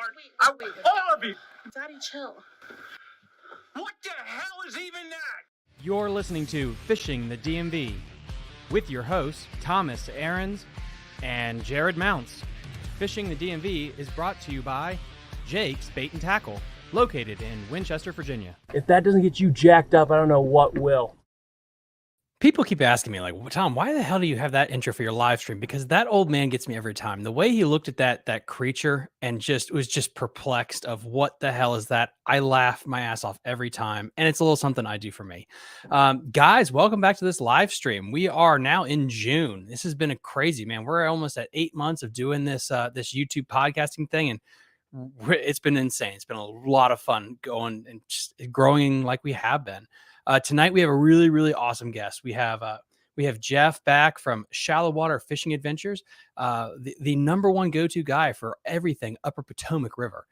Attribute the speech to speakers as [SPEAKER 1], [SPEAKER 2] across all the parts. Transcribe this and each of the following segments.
[SPEAKER 1] All of you.
[SPEAKER 2] Daddy, chill.
[SPEAKER 1] What the hell is even that?
[SPEAKER 3] You're listening to Fishing the DMV with your hosts, Thomas Ahrens and Jared Mounts. Fishing the DMV is brought to you by Jake's Bait and Tackle, located in Winchester, Virginia.
[SPEAKER 4] If that doesn't get you jacked up, I don't know what will.
[SPEAKER 5] People keep asking me, like, Tom, why the hell do you have that intro for your live stream? Because that old man gets me every time. The way he looked at that creature and was just perplexed of what the hell is that? I laugh my ass off every time, and it's a little something I do for me. Guys, welcome back to this live stream. We are now in June. This has been a crazy, man. We're almost at 8 months of doing this this YouTube podcasting thing, and it's been insane. It's been a lot of fun going and just growing like we have been. Tonight we have a really, really awesome guest. We have Jeff back from Shallow Water Fishing Adventures, the number one go-to guy for everything Upper Potomac River.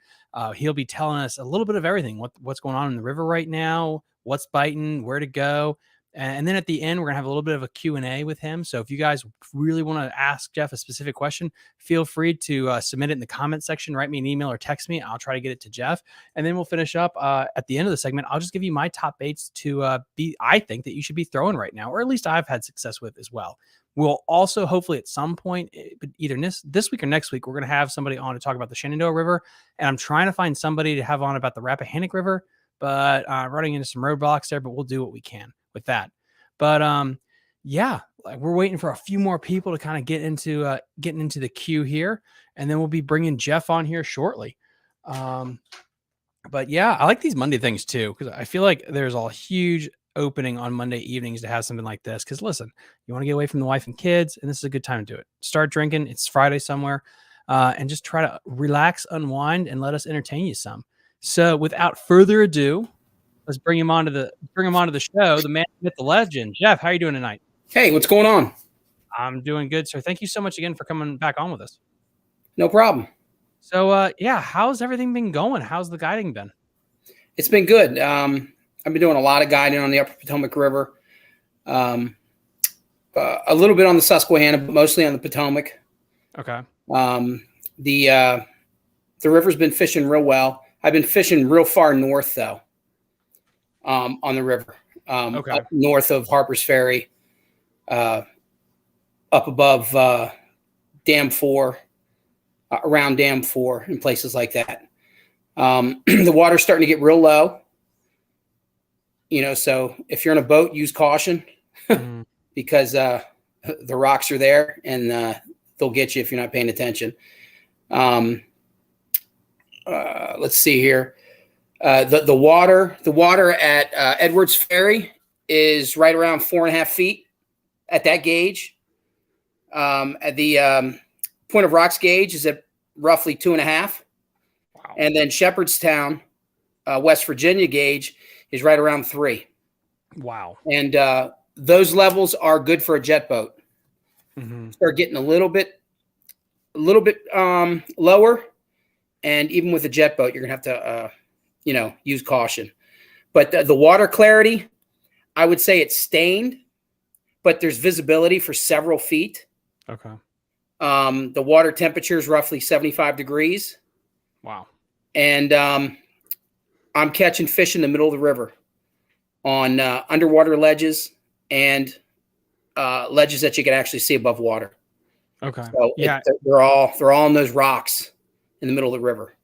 [SPEAKER 5] He'll be telling us a little bit of everything, what's going on in the river right now, what's biting, where to go. And then at the end, we're going to have a little bit of a Q&A with him. So if you guys really want to ask Jeff a specific question, feel free to submit it in the comment section, write me an email or text me. I'll try to get it to Jeff. And then we'll finish up at the end of the segment. I'll just give you my top baits to I think that you should be throwing right now, or at least I've had success with as well. We'll also hopefully at some point, either this week or next week, we're going to have somebody on to talk about the Shenandoah River. And I'm trying to find somebody to have on about the Rappahannock River, but running into some roadblocks there, but we'll do what we can with that. But yeah, we're waiting for a few more people to kind of get into getting into the queue here, and then we'll be bringing Jeff on here shortly. But yeah, I like these Monday things too, because I feel like there's a huge opening on Monday evenings to have something like this. Because listen, you want to get away from the wife and kids, and this is a good time to do it. Start drinking. It's Friday somewhere, and just try to relax, unwind, and let us entertain you some. So without further ado, let's bring him onto the show. The man, myth, the legend. Jeff, how are you doing tonight?
[SPEAKER 6] Hey, what's going on?
[SPEAKER 5] I'm doing good, sir. Thank you so much again for coming back on with us.
[SPEAKER 6] No problem.
[SPEAKER 5] So, yeah, how's everything been going? How's the guiding been?
[SPEAKER 6] It's been good. I've been doing a lot of guiding on the Upper Potomac River, a little bit on the Susquehanna, but mostly on the Potomac.
[SPEAKER 5] Okay.
[SPEAKER 6] The river's been fishing real well. I've been fishing real far north though. On the river,
[SPEAKER 5] okay.
[SPEAKER 6] Up north of Harper's Ferry, up above Dam 4, around Dam 4, and places like that. The water's starting to get real low. So if you're in a boat, use caution because the rocks are there and they'll get you if you're not paying attention. Let's see here. The water at Edwards Ferry is right around 4.5 feet at that gauge. At the Point of Rocks gauge is at roughly 2.5. Wow. And then Shepherdstown, West Virginia gauge is right around 3.
[SPEAKER 5] Wow.
[SPEAKER 6] And those levels are good for a jet boat. Mm-hmm. Start getting a little bit lower, and even with a jet boat, you're gonna have to use caution. But the water clarity, I would say it's stained, but there's visibility for several feet.
[SPEAKER 5] Okay.
[SPEAKER 6] The water temperature is roughly 75 degrees.
[SPEAKER 5] Wow.
[SPEAKER 6] And I'm catching fish in the middle of the river on underwater ledges and ledges that you can actually see above water.
[SPEAKER 5] Okay.
[SPEAKER 6] So
[SPEAKER 5] yeah,
[SPEAKER 6] they're all on those rocks in the middle of the river.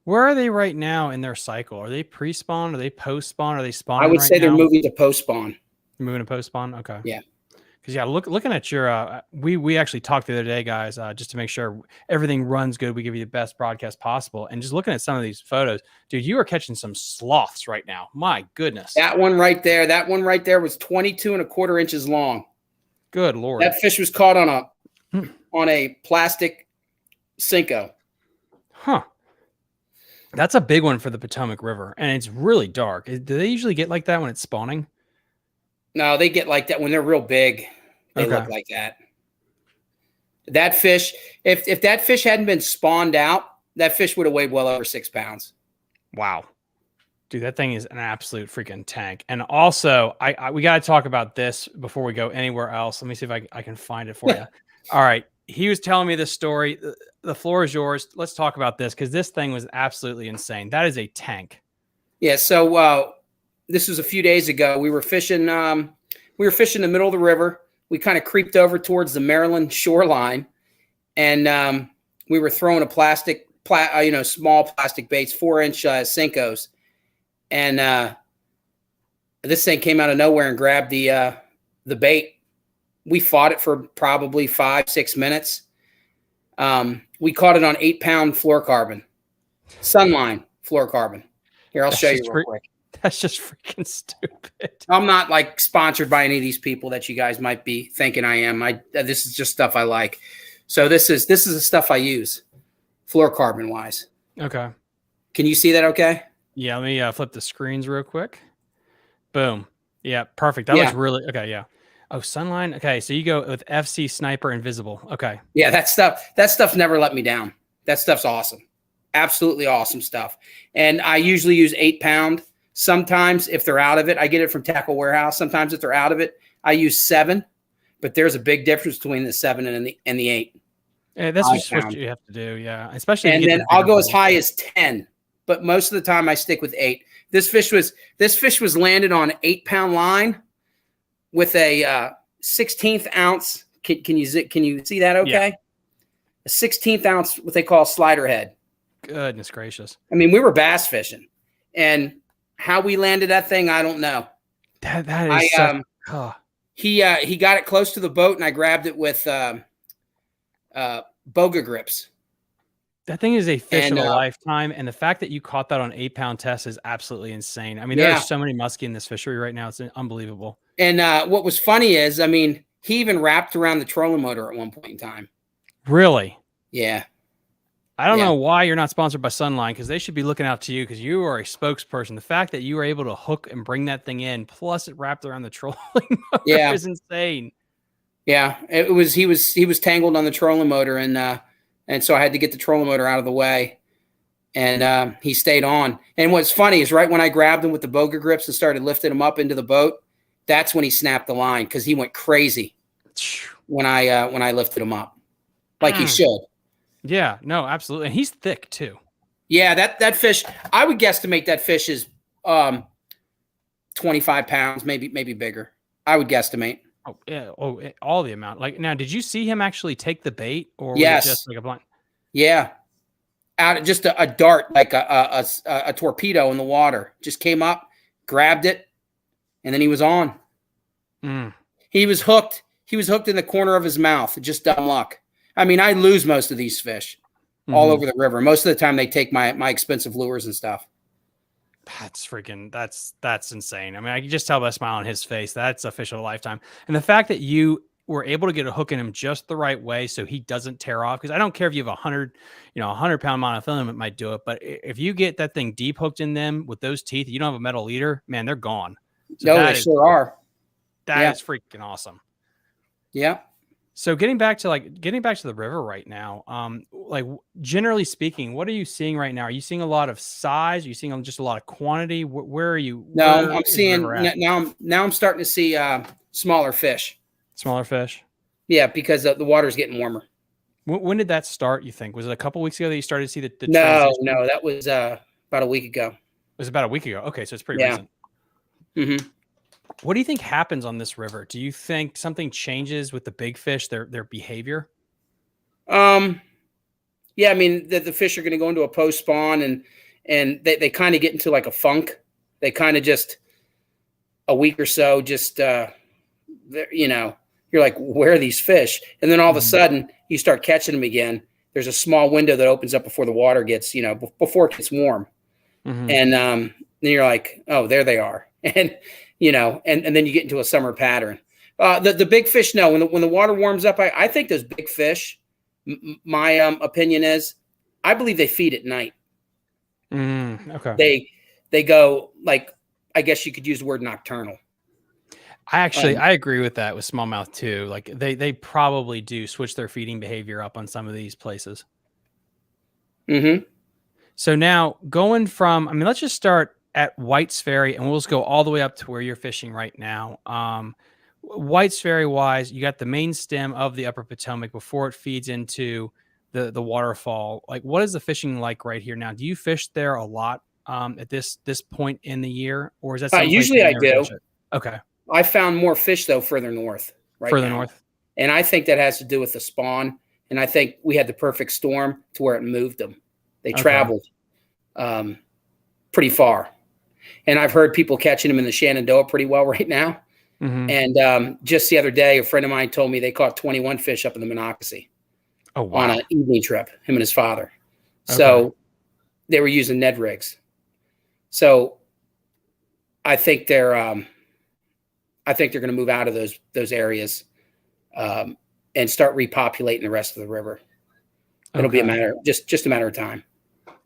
[SPEAKER 5] Where are they right now in their cycle? Are they pre-spawn? Are they post-spawn? Are they spawning?
[SPEAKER 6] I would
[SPEAKER 5] right
[SPEAKER 6] say they're
[SPEAKER 5] now?
[SPEAKER 6] moving to post-spawn.
[SPEAKER 5] Moving to post-spawn? Okay.
[SPEAKER 6] Yeah.
[SPEAKER 5] Because looking at your, we actually talked the other day, guys, just to make sure everything runs good. We give you the best broadcast possible. And just looking at some of these photos, dude, you are catching some sloths right now. My goodness.
[SPEAKER 6] That one right there was 22.25 inches long.
[SPEAKER 5] Good Lord.
[SPEAKER 6] That fish was caught on a plastic Cinco.
[SPEAKER 5] Huh. That's a big one for the Potomac River, and it's really dark. Do they usually get like that when it's spawning?
[SPEAKER 6] No, they get like that when they're real big. They look like that. That fish, if that fish hadn't been spawned out, that fish would have weighed well over 6 pounds.
[SPEAKER 5] Wow. Dude, that thing is an absolute freaking tank. And also, we got to talk about this before we go anywhere else. Let me see if I can find it for you. All right. he was telling me this story. The floor is yours. Let's talk about this because this thing was absolutely insane. That is a tank.
[SPEAKER 6] Yeah. So this was a few days ago. We were fishing. We were fishing in the middle of the river. We kind of creeped over towards the Maryland shoreline, and we were throwing a small plastic baits, 4-inch Senkos, and this thing came out of nowhere and grabbed the bait. We fought it for probably 5-6 minutes. We caught it on 8-pound fluorocarbon, Sunline fluorocarbon. Here, I'll show you real quick.
[SPEAKER 5] That's just freaking stupid.
[SPEAKER 6] I'm not like sponsored by any of these people that you guys might be thinking I am. This is just stuff I like. So this is the stuff I use, fluorocarbon wise.
[SPEAKER 5] Okay.
[SPEAKER 6] Can you see that? Okay.
[SPEAKER 5] Yeah. Let me flip the screens real quick. Boom. Yeah. Perfect. That looks really okay. Yeah. Oh, Sunline. Okay. So you go with FC Sniper Invisible. Okay.
[SPEAKER 6] Yeah. That stuff never let me down. That stuff's awesome. Absolutely awesome stuff. And I usually use 8-pound. Sometimes if they're out of it, I get it from Tackle Warehouse. Sometimes if they're out of it, I use 7, but there's a big difference between the 7 and the 8.
[SPEAKER 5] Yeah, that's just what you have to do. Yeah. Especially.
[SPEAKER 6] And then I'll go as high as 10, but most of the time I stick with 8. This fish was landed on an 8-pound line with a 16th ounce. Can you see that? Okay. Yeah. A 16th ounce, what they call slider head.
[SPEAKER 5] Goodness gracious.
[SPEAKER 6] I mean, we were bass fishing, and how we landed that thing, I don't know.
[SPEAKER 5] That is
[SPEAKER 6] he got it close to the boat, and I grabbed it with boga grips.
[SPEAKER 5] That thing is a fish of a lifetime, and the fact that you caught that on 8-pound test is absolutely insane. I mean, there are so many muskie in this fishery right now; it's unbelievable. And
[SPEAKER 6] what was funny is, I mean, he even wrapped around the trolling motor at one point in time.
[SPEAKER 5] Really?
[SPEAKER 6] Yeah.
[SPEAKER 5] I don't know why you're not sponsored by Sunline, because they should be looking out to you because you are a spokesperson. The fact that you were able to hook and bring that thing in, plus it wrapped around the trolling motor, is insane.
[SPEAKER 6] Yeah, it was. He was tangled on the trolling motor, and so I had to get the trolling motor out of the way, and he stayed on. And what's funny is right when I grabbed him with the boga grips and started lifting him up into the boat, that's when he snapped the line because he went crazy when I lifted him up, like he should.
[SPEAKER 5] Yeah, no, absolutely. And he's thick too.
[SPEAKER 6] Yeah, that fish, I would guesstimate that fish is 25 pounds, maybe bigger. I would guesstimate.
[SPEAKER 5] Oh, yeah. Oh, all the amount. Like, now, did you see him actually take the bait, or was
[SPEAKER 6] it
[SPEAKER 5] just like a blind?
[SPEAKER 6] Yeah. Out just a dart, like a torpedo in the water. Just came up, grabbed it, and then he was on. He was hooked. He was hooked in the corner of his mouth. Just dumb luck. I mean, I lose most of these fish all over the river. Most of the time they take my expensive lures and stuff.
[SPEAKER 5] That's insane. I mean, I can just tell by the smile on his face. That's a fish of a lifetime. And the fact that you were able to get a hook in him just the right way so he doesn't tear off. Because I don't care if you have 100-pound monofilament might do it. But if you get that thing deep hooked in them with those teeth, you don't have a metal leader, man, they're gone.
[SPEAKER 6] So no, they sure are.
[SPEAKER 5] That is freaking awesome.
[SPEAKER 6] Yeah.
[SPEAKER 5] So getting back to the river right now, like generally speaking, what are you seeing right now? Are you seeing a lot of size? Are you seeing just a lot of quantity? Where are you?
[SPEAKER 6] No, I'm seeing now. I'm starting to see smaller fish.
[SPEAKER 5] Smaller fish.
[SPEAKER 6] Yeah, because the water's getting warmer.
[SPEAKER 5] When did that start? You think was it a couple weeks ago that you started to see the
[SPEAKER 6] No, that was about a week ago. It
[SPEAKER 5] was about a week ago. Okay, so it's pretty recent. Mm-hmm. What do you think happens on this river? Do you think something changes with the big fish, their behavior?
[SPEAKER 6] Yeah, I mean, the fish are going to go into a post spawn and they kind of get into like a funk. They kind of just a week or so, just, you're like, where are these fish? And then all of a sudden you start catching them again. There's a small window that opens up before the water gets, before it gets warm. And then you're like, oh, there they are. And then you get into a summer pattern. The big fish, no. When the water warms up, I think those big fish. My opinion is, I believe they feed at night.
[SPEAKER 5] Okay.
[SPEAKER 6] They go like, I guess you could use the word nocturnal.
[SPEAKER 5] I agree with that with smallmouth too. Like they probably do switch their feeding behavior up on some of these places. So now going from, I mean, let's just start at White's Ferry, and we'll just go all the way up to where you're fishing right now. White's Ferry wise, you got the main stem of the Upper Potomac before it feeds into the waterfall. Like, what is the fishing like right here now? Do you fish there a lot at this point in the year, or is that someplace
[SPEAKER 6] Usually
[SPEAKER 5] you
[SPEAKER 6] I
[SPEAKER 5] never
[SPEAKER 6] do.
[SPEAKER 5] fish it? Okay,
[SPEAKER 6] I found more fish though further north right
[SPEAKER 5] further
[SPEAKER 6] now.
[SPEAKER 5] north.
[SPEAKER 6] And I think that has to do with the spawn. And I think we had the perfect storm to where it moved them. They traveled pretty far. And I've heard people catching them in the Shenandoah pretty well right now.
[SPEAKER 5] Mm-hmm.
[SPEAKER 6] And just the other day, a friend of mine told me they caught 21 fish up in the Monocacy on an evening trip, him and his father. So they were using Ned rigs. So I think they're going to move out of those areas and start repopulating the rest of the river. It'll be just a matter of time.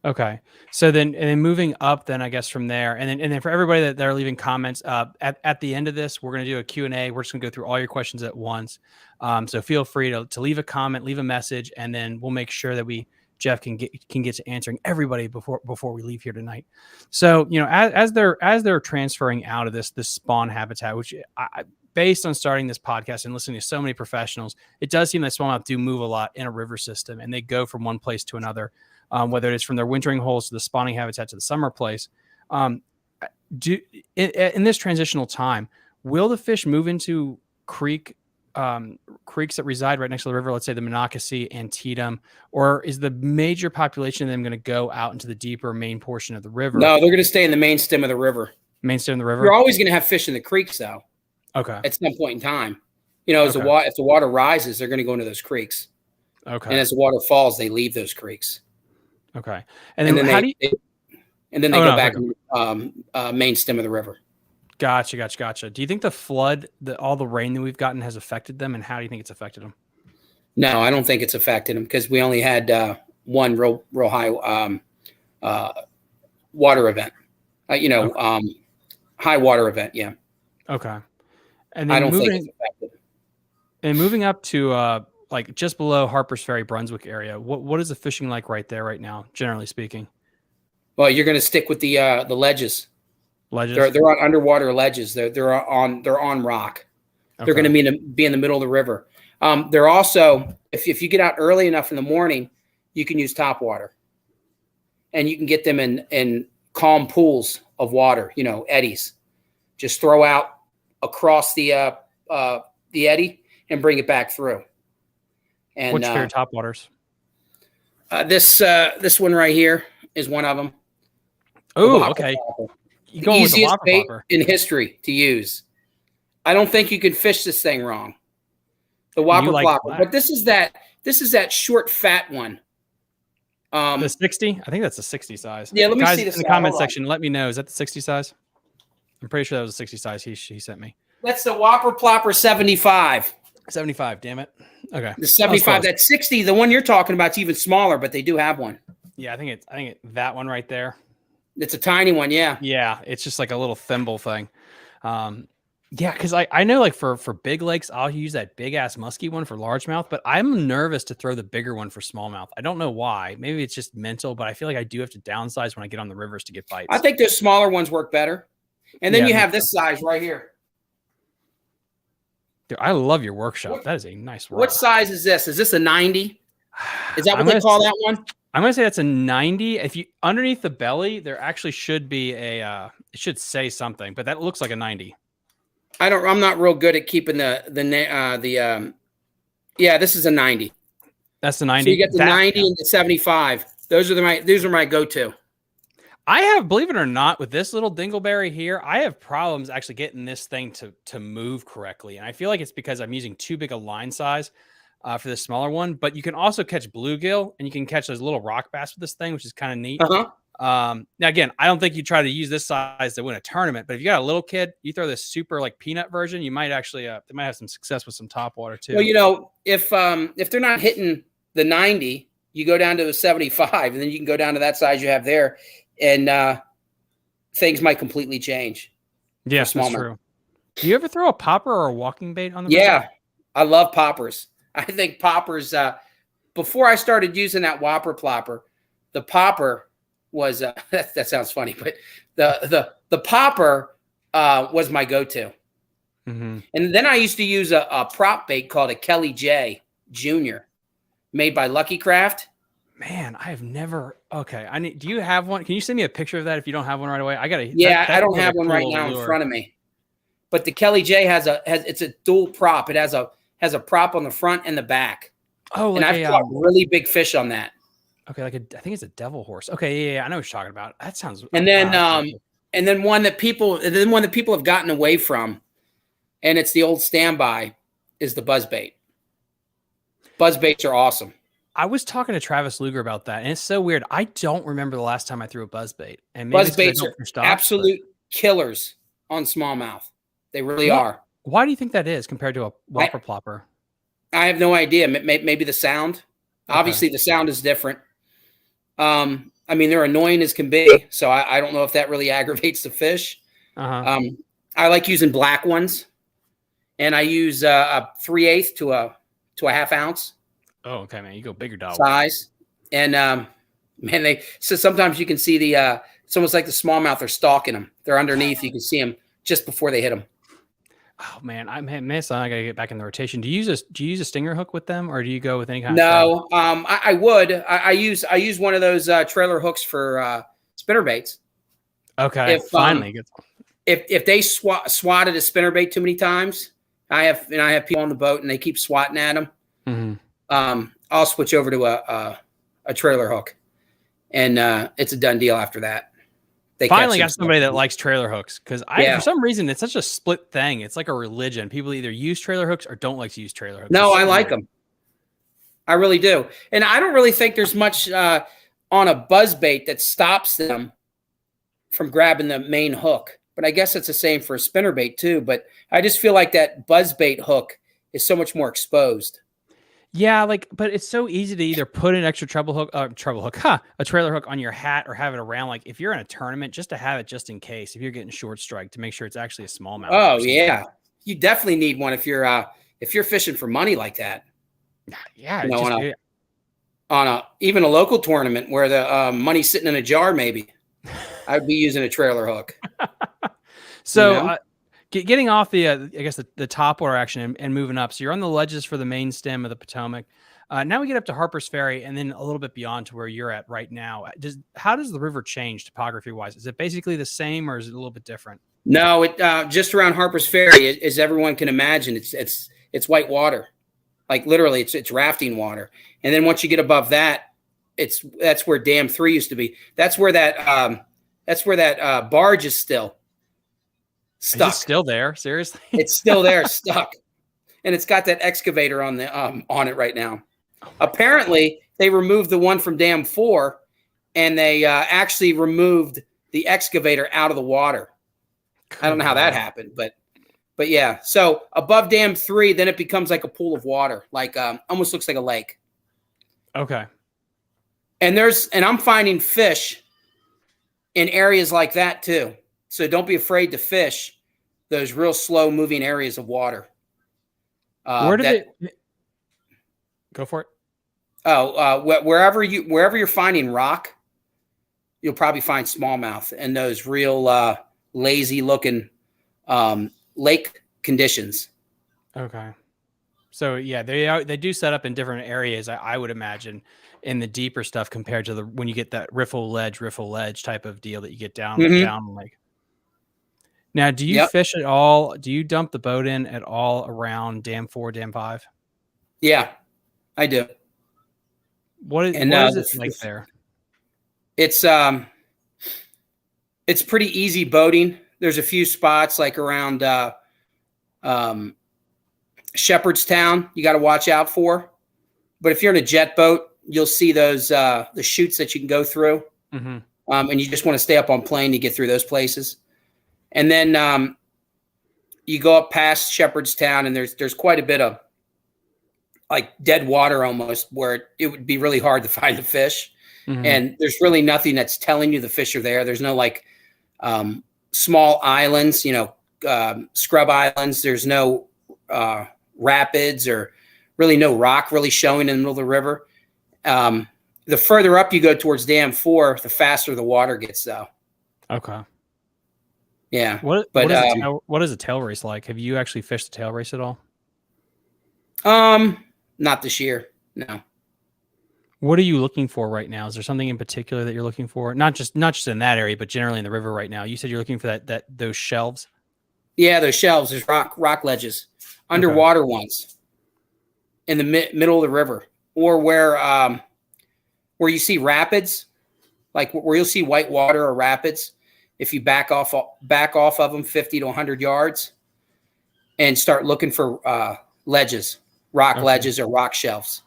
[SPEAKER 5] Okay. So then moving up then I guess from there, and then for everybody that are leaving comments at the end of this, we're going to do a Q&A. We're just going to go through all your questions at once. So feel free to leave a comment, leave a message, and then we'll make sure that Jeff can get to answering everybody before we leave here tonight. So, as they're transferring out of this spawn habitat, which based on starting this podcast and listening to so many professionals, it does seem that smallmouth do move a lot in a river system, and they go from one place to another. Whether it's from their wintering holes to the spawning habitat to the summer place. In this transitional time, will the fish move into creeks that reside right next to the river, let's say the Monocacy, Antietam, or is the major population of them going to go out into the deeper main portion of the river?
[SPEAKER 6] No, they're going to stay in the main stem of the river.
[SPEAKER 5] Main stem of the river?
[SPEAKER 6] You're always going to have fish in the creeks, though.
[SPEAKER 5] Okay.
[SPEAKER 6] At some point in time. If the water rises, they're going to go into those creeks.
[SPEAKER 5] Okay.
[SPEAKER 6] And as the water falls, they leave those creeks.
[SPEAKER 5] Okay. And then they
[SPEAKER 6] go back to main stem of the river.
[SPEAKER 5] Gotcha. Do you think the flood, all the rain that we've gotten has affected them, and how do you think it's affected them?
[SPEAKER 6] No, I don't think it's affected them because we only had one real high water event. High water event, yeah.
[SPEAKER 5] Okay. And then
[SPEAKER 6] I don't think it's affected.
[SPEAKER 5] And moving up to like just below Harper's Ferry, Brunswick area, what is the fishing like right there right now, generally speaking?
[SPEAKER 6] Well, you're going to stick with the ledges.
[SPEAKER 5] Ledges.
[SPEAKER 6] They're on underwater ledges. They're on rock. Okay. They're going to be in the middle of the river. They're also, if you get out early enough in the morning, you can use top water, and you can get them in calm pools of water. Eddies. Just throw out across the eddy and bring it back through. And
[SPEAKER 5] what's your favorite top waters?
[SPEAKER 6] This one right here is one of them.
[SPEAKER 5] Oh, okay.
[SPEAKER 6] You going with the easiest bait in history to use. I don't think you could fish this thing wrong. The whopper plopper, but this is that short fat one.
[SPEAKER 5] The 60? I think that's a 60 size.
[SPEAKER 6] Yeah, let me see
[SPEAKER 5] in the comment section. Let me know. Is that the 60 size? I'm pretty sure that was a 60 size he sent me.
[SPEAKER 6] That's the whopper plopper 75.
[SPEAKER 5] 75, damn it. Okay.
[SPEAKER 6] The 75, that 60, the one you're talking about is even smaller, but they do have one.
[SPEAKER 5] Yeah, I think it's that one right there.
[SPEAKER 6] It's a tiny one, yeah.
[SPEAKER 5] Yeah, it's just like a little thimble thing. Yeah, because I know like for big lakes, I'll use that big ass musky one for largemouth, but I'm nervous to throw the bigger one for smallmouth. I don't know why. Maybe it's just mental, but I feel like I do have to downsize when I get on the rivers to get bites.
[SPEAKER 6] I think those smaller ones work better. And then you have this size right here.
[SPEAKER 5] Dude, I love your workshop. That is a nice rod.
[SPEAKER 6] What size is this? Is this a 90? Is that what they call that one?
[SPEAKER 5] I'm gonna say that's a 90. If you underneath the belly, there actually should be it should say something, but that looks like a 90.
[SPEAKER 6] I'm not real good at keeping yeah, this is a 90.
[SPEAKER 5] That's the 90.
[SPEAKER 6] So you got the 90 and the 75. Those are my go-to.
[SPEAKER 5] I have, believe it or not, with this little dingleberry here, I have problems actually getting this thing to move correctly. And I feel like it's because I'm using too big a line size for the smaller one. But you can also catch bluegill, and you can catch those little rock bass with this thing, which is kind of neat. Now, again, I don't think you try to use this size to win a tournament. But if you got a little kid, you throw this super like peanut version, you might actually they might have some success with some top water too.
[SPEAKER 6] Well, if they're not hitting the 90, you go down to the 75, and then you can go down to that size you have there. And things might completely change.
[SPEAKER 5] Yeah, that's true. Do you ever throw a popper or a walking bait on the
[SPEAKER 6] Yeah, I love poppers. I think poppers, before I started using that whopper plopper, the popper was, that sounds funny, but the popper was my go-to. And then I used to use a prop bait called a Kelly J Junior, made by Lucky Craft.
[SPEAKER 5] Man, I have never. Okay, do you have one? Can you send me a picture of that if you don't have one right away? I gotta.
[SPEAKER 6] Yeah, I don't
[SPEAKER 5] like
[SPEAKER 6] have
[SPEAKER 5] a
[SPEAKER 6] one
[SPEAKER 5] cool
[SPEAKER 6] right
[SPEAKER 5] little
[SPEAKER 6] now in
[SPEAKER 5] lure.
[SPEAKER 6] front of me. But the Kelly J it's a dual prop. It has a prop on the front and the back.
[SPEAKER 5] Oh,
[SPEAKER 6] and
[SPEAKER 5] like
[SPEAKER 6] I've caught really big fish on that.
[SPEAKER 5] Okay, I think it's a devil horse. Okay, yeah, I know what you're talking about. That sounds.
[SPEAKER 6] And then one that people have gotten away from, and it's the old standby, is the buzz bait. Buzz baits are awesome.
[SPEAKER 5] I was talking to Travis Luger about that, and it's so weird. I don't remember the last time I threw a buzz bait. And maybe
[SPEAKER 6] Buzz baits are absolute killers on smallmouth. They really are.
[SPEAKER 5] Why do you think that is compared to a whopper plopper?
[SPEAKER 6] I have no idea. Maybe the sound. Okay. Obviously, the sound is different. I mean, they're annoying as can be, so I don't know if that really aggravates the fish. I like using black ones, and I use a 3/8 to a half ounce.
[SPEAKER 5] Oh, okay, man, you go bigger dog
[SPEAKER 6] size, and man, so sometimes you can see it's almost like the smallmouth are stalking them. They're underneath. You can see them just before they hit them.
[SPEAKER 5] Oh man, I gotta get back in the rotation. Do you use a stinger hook with them, or do you go with any kind of?
[SPEAKER 6] No, I would. I use one of those trailer hooks for spinner baits.
[SPEAKER 5] Okay, finally.
[SPEAKER 6] If they swatted a spinnerbait too many times, I have people on the boat and they keep swatting at them. I'll switch over to a trailer hook, and it's a done deal after that. They
[SPEAKER 5] finally got somebody that likes trailer hooks, because for some reason it's such a split thing. It's like a religion. People either use trailer hooks or don't like to use trailer hooks.
[SPEAKER 6] No, I like them. I really do, and I don't really think there's much on a buzz bait that stops them from grabbing the main hook. But I guess it's the same for a spinnerbait too. But I just feel like that buzz bait hook is so much more exposed.
[SPEAKER 5] Yeah, but it's so easy to either put an extra a trailer hook on your hat, or have it around. Like if you're in a tournament, just to have it just in case, if you're getting short strike, to make sure it's actually a smallmouth.
[SPEAKER 6] Oh yeah, you definitely need one if you're fishing for money like that.
[SPEAKER 5] Yeah,
[SPEAKER 6] on even a local tournament where the money's sitting in a jar, maybe I'd be using a trailer hook.
[SPEAKER 5] So. Getting off the, I guess the top water action and moving up. So you're on the ledges for the main stem of the Potomac. Now we get up to Harper's Ferry, and then a little bit beyond to where you're at right now. How does the river change topography wise? Is it basically the same, or is it a little bit different?
[SPEAKER 6] No, it just around Harper's Ferry, as everyone can imagine, it's white water, like literally it's rafting water. And then once you get above that, that's where Dam 3 used to be. That's where that barge is still. Stuck.
[SPEAKER 5] Is it still there? Seriously?
[SPEAKER 6] It's still there, stuck. And it's got that excavator on it right now. Apparently, they removed the one from Dam 4, and they actually removed the excavator out of the water. I don't know how that happened, but yeah. So above Dam 3, then it becomes like a pool of water, like almost looks like a lake.
[SPEAKER 5] Okay.
[SPEAKER 6] And I'm finding fish in areas like that too. So don't be afraid to fish those real slow moving areas of water.
[SPEAKER 5] Where do they go for it?
[SPEAKER 6] Oh, wherever you're finding rock, you'll probably find smallmouth and those real lazy looking lake conditions.
[SPEAKER 5] Okay. So yeah, they do set up in different areas, I would imagine, in the deeper stuff compared to when you get that riffle ledge type of deal that you get down like. Now, do you fish at all? Do you dump the boat in at all around Dam 4, Dam 5?
[SPEAKER 6] Yeah, I do.
[SPEAKER 5] What is it like there?
[SPEAKER 6] It's pretty easy boating. There's a few spots like around Shepherdstown you got to watch out for. But if you're in a jet boat, you'll see those the chutes that you can go through. Mm-hmm. And you just want to stay up on plane to get through those places. And then you go up past Shepherdstown, and there's quite a bit of like dead water almost, where it would be really hard to find the fish. Mm-hmm. And there's really nothing that's telling you the fish are there. There's no like small islands, scrub islands. There's no rapids or really no rock really showing in the middle of the river. The further up you go towards Dam 4, the faster the water gets though.
[SPEAKER 5] Okay.
[SPEAKER 6] Yeah.
[SPEAKER 5] What is a tail race like? Have you actually fished a tail race at all?
[SPEAKER 6] Not this year. No.
[SPEAKER 5] What are you looking for right now? Is there something in particular that you're looking for? Not just in that area, but generally in the river right now. You said you're looking for those shelves.
[SPEAKER 6] Yeah, those shelves. There's rock ledges, underwater ones, in the middle of the river, or where you see rapids, like where you'll see white water or rapids. If you back off of them 50 to 100 yards, and start looking for ledges, ledges or rock shelves,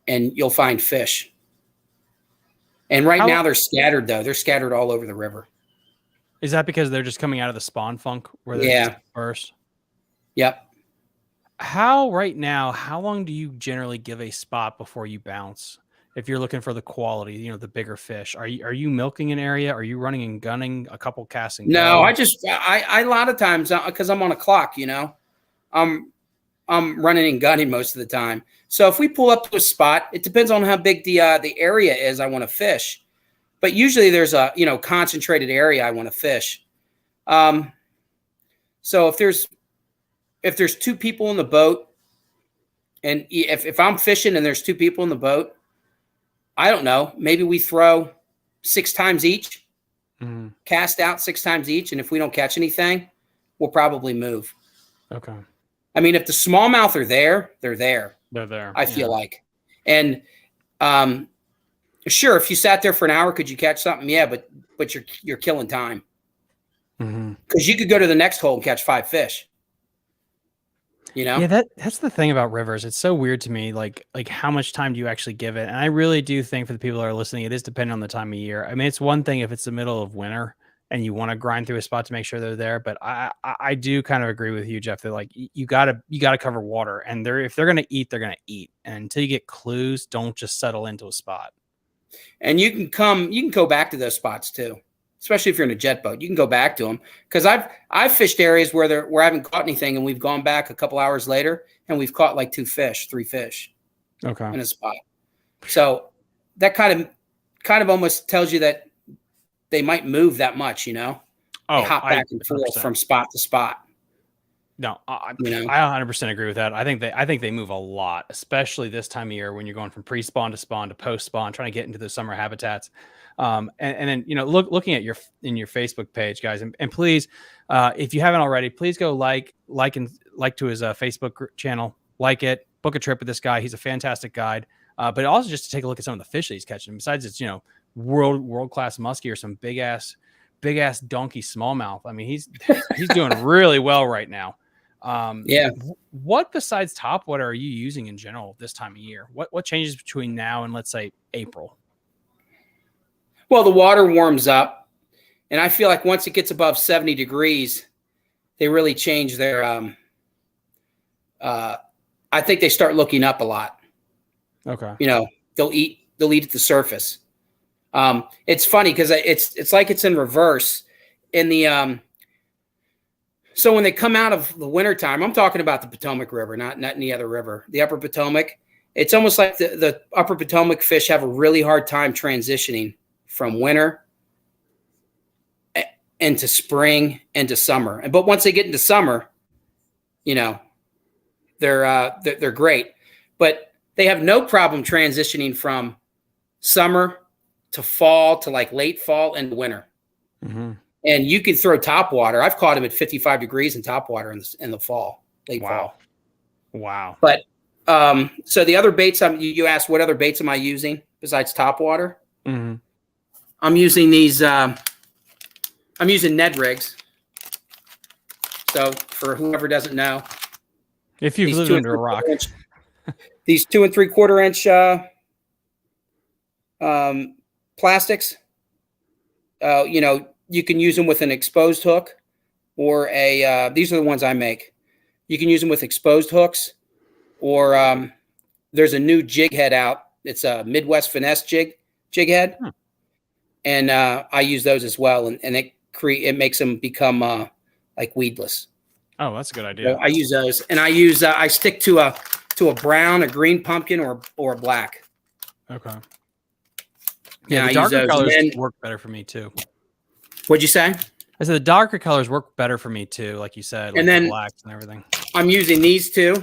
[SPEAKER 6] and you'll find fish. And right now they're scattered, though. They're scattered all over the river.
[SPEAKER 5] Is that because they're just coming out of the spawn funk where they're dispersed?
[SPEAKER 6] Yep.
[SPEAKER 5] How long do you generally give a spot before you bounce? If you're looking for the quality, the bigger fish, are you milking an area? Are you running and gunning a couple casts and
[SPEAKER 6] No,
[SPEAKER 5] go?
[SPEAKER 6] I a lot of times, because I'm on a clock, I'm running and gunning most of the time. So if we pull up to a spot, it depends on how big the area is I want to fish. But usually there's a concentrated area I want to fish. So if there's two people in the boat, and if I'm fishing and there's two people in the boat, I don't know, maybe we throw 6 times each, cast out 6 times each, and if we don't catch anything, we'll probably move.
[SPEAKER 5] Okay.
[SPEAKER 6] I mean, if the smallmouth are there, they're there.
[SPEAKER 5] They're there.
[SPEAKER 6] I feel like, and sure, if you sat there for an hour, could you catch something? Yeah, but you're killing time, because you could go to the next hole and catch 5 fish.
[SPEAKER 5] Yeah, that's the thing about rivers. It's so weird to me, like how much time do you actually give it? And I really do think for the people that are listening, it is dependent on the time of year. I mean, it's one thing if it's the middle of winter and you want to grind through a spot to make sure they're there, but I do kind of agree with you, Jeff, that like you gotta cover water, and if they're gonna eat, they're gonna eat. And until you get clues, don't just settle into a spot.
[SPEAKER 6] And you can go back to those spots too, especially if you're in a jet boat. You can go back to them, because I've fished areas where I haven't caught anything, and we've gone back a couple hours later and we've caught like 2 fish, 3 fish, in a spot. So that kind of almost tells you that they might move that much, they hop back and forth from spot to spot.
[SPEAKER 5] No, I 100% agree with that. I think they move a lot, especially this time of year when you're going from pre-spawn to spawn to post-spawn, trying to get into the summer habitats. And then looking at your Facebook page, guys, and please, if you haven't already, please go like to his Facebook channel, like it, book a trip with this guy. He's a fantastic guide. But also just to take a look at some of the fish that he's catching. Besides, it's world-class muskie or some big ass donkey smallmouth. I mean, he's doing really well right now. What besides topwater are you using in general this time of year? What changes between now and, let's say, April?
[SPEAKER 6] Well, the water warms up, and I feel like once it gets above 70 degrees, they really change their I think they start looking up a lot. Okay. They'll eat at the surface. It's funny because it's like it's in reverse in the so when they come out of the wintertime, I'm talking about the Potomac River, not any other river, the upper Potomac. It's almost like the upper Potomac fish have a really hard time transitioning from winter into spring into summer. But once they get into summer, they're great. But they have no problem transitioning from summer to fall to like late fall and winter. Mm-hmm. And you can throw topwater. I've caught them at 55 degrees in topwater in the fall, late fall.
[SPEAKER 5] Wow.
[SPEAKER 6] But so the other baits, you asked what other baits am I using besides topwater? Mm-hmm. I'm using these. I'm using Ned rigs. So for whoever doesn't know,
[SPEAKER 5] if you've lived under a rock,
[SPEAKER 6] these 2 3/4 inch plastics. You can use them with an exposed hook or these are the ones I make. You can use them with exposed hooks, or there's a new jig head out. It's a Midwest Finesse jig head. And I use those as well. And it makes them become like weedless.
[SPEAKER 5] Oh, that's a good idea.
[SPEAKER 6] So I use those, and I stick to a brown, a green pumpkin, or a black.
[SPEAKER 5] Okay. Yeah, the darker colors work better for me too.
[SPEAKER 6] What'd you say?
[SPEAKER 5] I said the darker colors work better for me too, like you said, like
[SPEAKER 6] And then
[SPEAKER 5] the blacks and everything.
[SPEAKER 6] I'm using these two.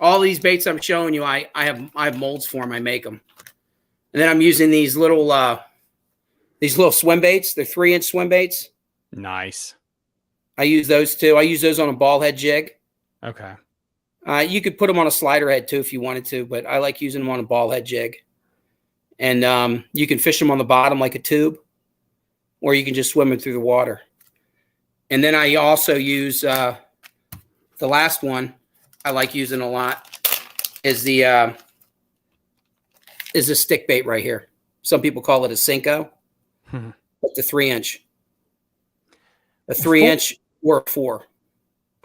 [SPEAKER 6] All these baits I'm showing you, I have molds for them. I make them. And then I'm using these little swim baits. They're 3-inch swim baits.
[SPEAKER 5] Nice.
[SPEAKER 6] I use those too. I use those on a ball head jig.
[SPEAKER 5] Okay.
[SPEAKER 6] You could put them on a slider head too if you wanted to, but I like using them on a ball head jig. And you can fish them on the bottom like a tube, or you can just swim them through the water. And then I also use the last one I like using a lot is the stick bait right here. Some people call it a Cinco, but the 3-inch. A 3-inch or a 4.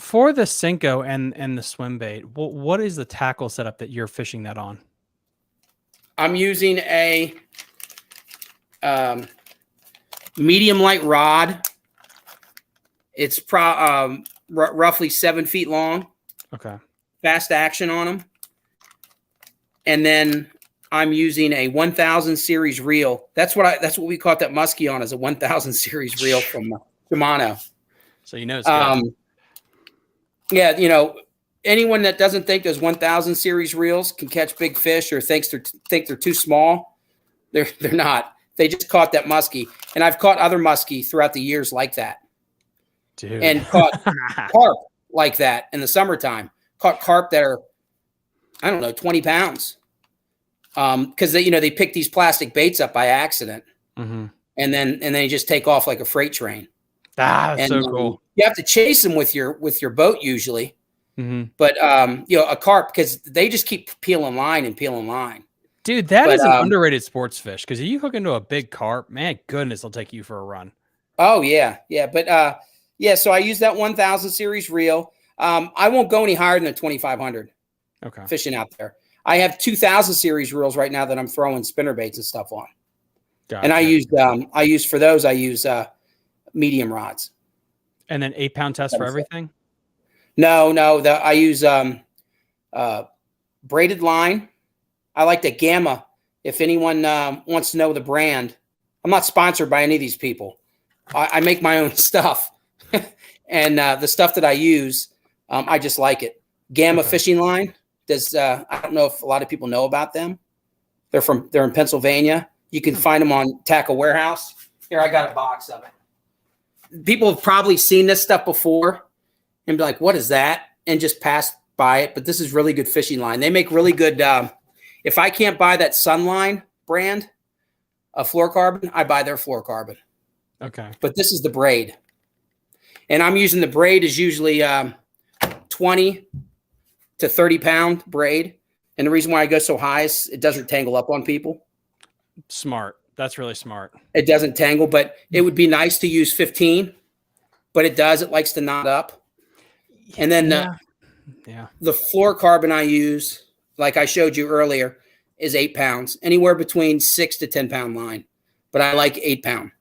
[SPEAKER 5] For the Cinco and the swim bait, what is the tackle setup that you're fishing that on?
[SPEAKER 6] I'm using a medium light rod. It's roughly 7 feet long.
[SPEAKER 5] Okay.
[SPEAKER 6] Fast action on them. And then I'm using a 1000 series reel. That's what we caught that muskie on, is a 1000 series reel from Shimano.
[SPEAKER 5] So you know it's good.
[SPEAKER 6] Yeah, anyone that doesn't think those 1000 series reels can catch big fish or think they're too small, they're not. They just caught that muskie, and I've caught other muskie throughout the years like that.
[SPEAKER 5] Dude.
[SPEAKER 6] And caught carp like that in the summertime. Caught carp that are, I don't know, 20 pounds. Because they pick these plastic baits up by accident, and then they just take off like a freight train.
[SPEAKER 5] That's so cool.
[SPEAKER 6] You have to chase them with your boat usually, but a carp, because they just keep peeling line.
[SPEAKER 5] Dude, that is an underrated sports fish, because if you hook into a big carp, man, goodness, they'll take you for a run.
[SPEAKER 6] Oh yeah, but so I use that 1000 series reel. I won't go any higher than a 2500.
[SPEAKER 5] Okay.
[SPEAKER 6] Fishing out there. I have 2000 series reels right now that I'm throwing spinner baits and stuff on. Gotcha. And I use medium rods.
[SPEAKER 5] And then 8-pound test for everything?
[SPEAKER 6] No. I use braided line. I like the Gamma. If anyone wants to know the brand, I'm not sponsored by any of these people. I make my own stuff. And the stuff that I use, I just like it. Gamma fishing line. I don't know if a lot of people know about them. They're in Pennsylvania. You can find them on Tackle Warehouse. Here, I got a box of it. People have probably seen this stuff before and be like, what is that? And just pass by it. But this is really good fishing line. They make really good. If I can't buy that Sunline brand of fluorocarbon, I buy their fluorocarbon.
[SPEAKER 5] Okay.
[SPEAKER 6] But this is the braid. And I'm using the braid is usually 20 to 30-pound braid. And the reason why I go so high is it doesn't tangle up on people.
[SPEAKER 5] Smart. That's really smart.
[SPEAKER 6] It doesn't tangle, but it would be nice to use 15, but it does. It likes to knot up. And then the fluorocarbon I use, like I showed you earlier, is 8 pounds, anywhere between 6 to 10-pound line. But I like 8-pound.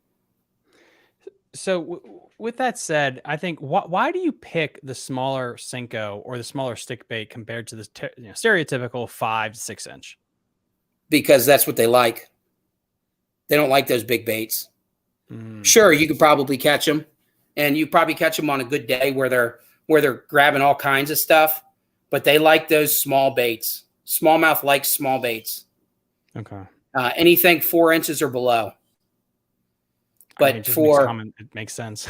[SPEAKER 5] So with that said, I think why do you pick the smaller Cinco or the smaller stick bait compared to the stereotypical 5 to 6 inch?
[SPEAKER 6] Because that's what they like. They don't like those big baits. Sure, you could probably catch them, and you probably catch them on a good day where they're grabbing all kinds of stuff, but they like those small baits. Smallmouth likes small baits. Okay. Anything 4 inches or below. But
[SPEAKER 5] it makes sense.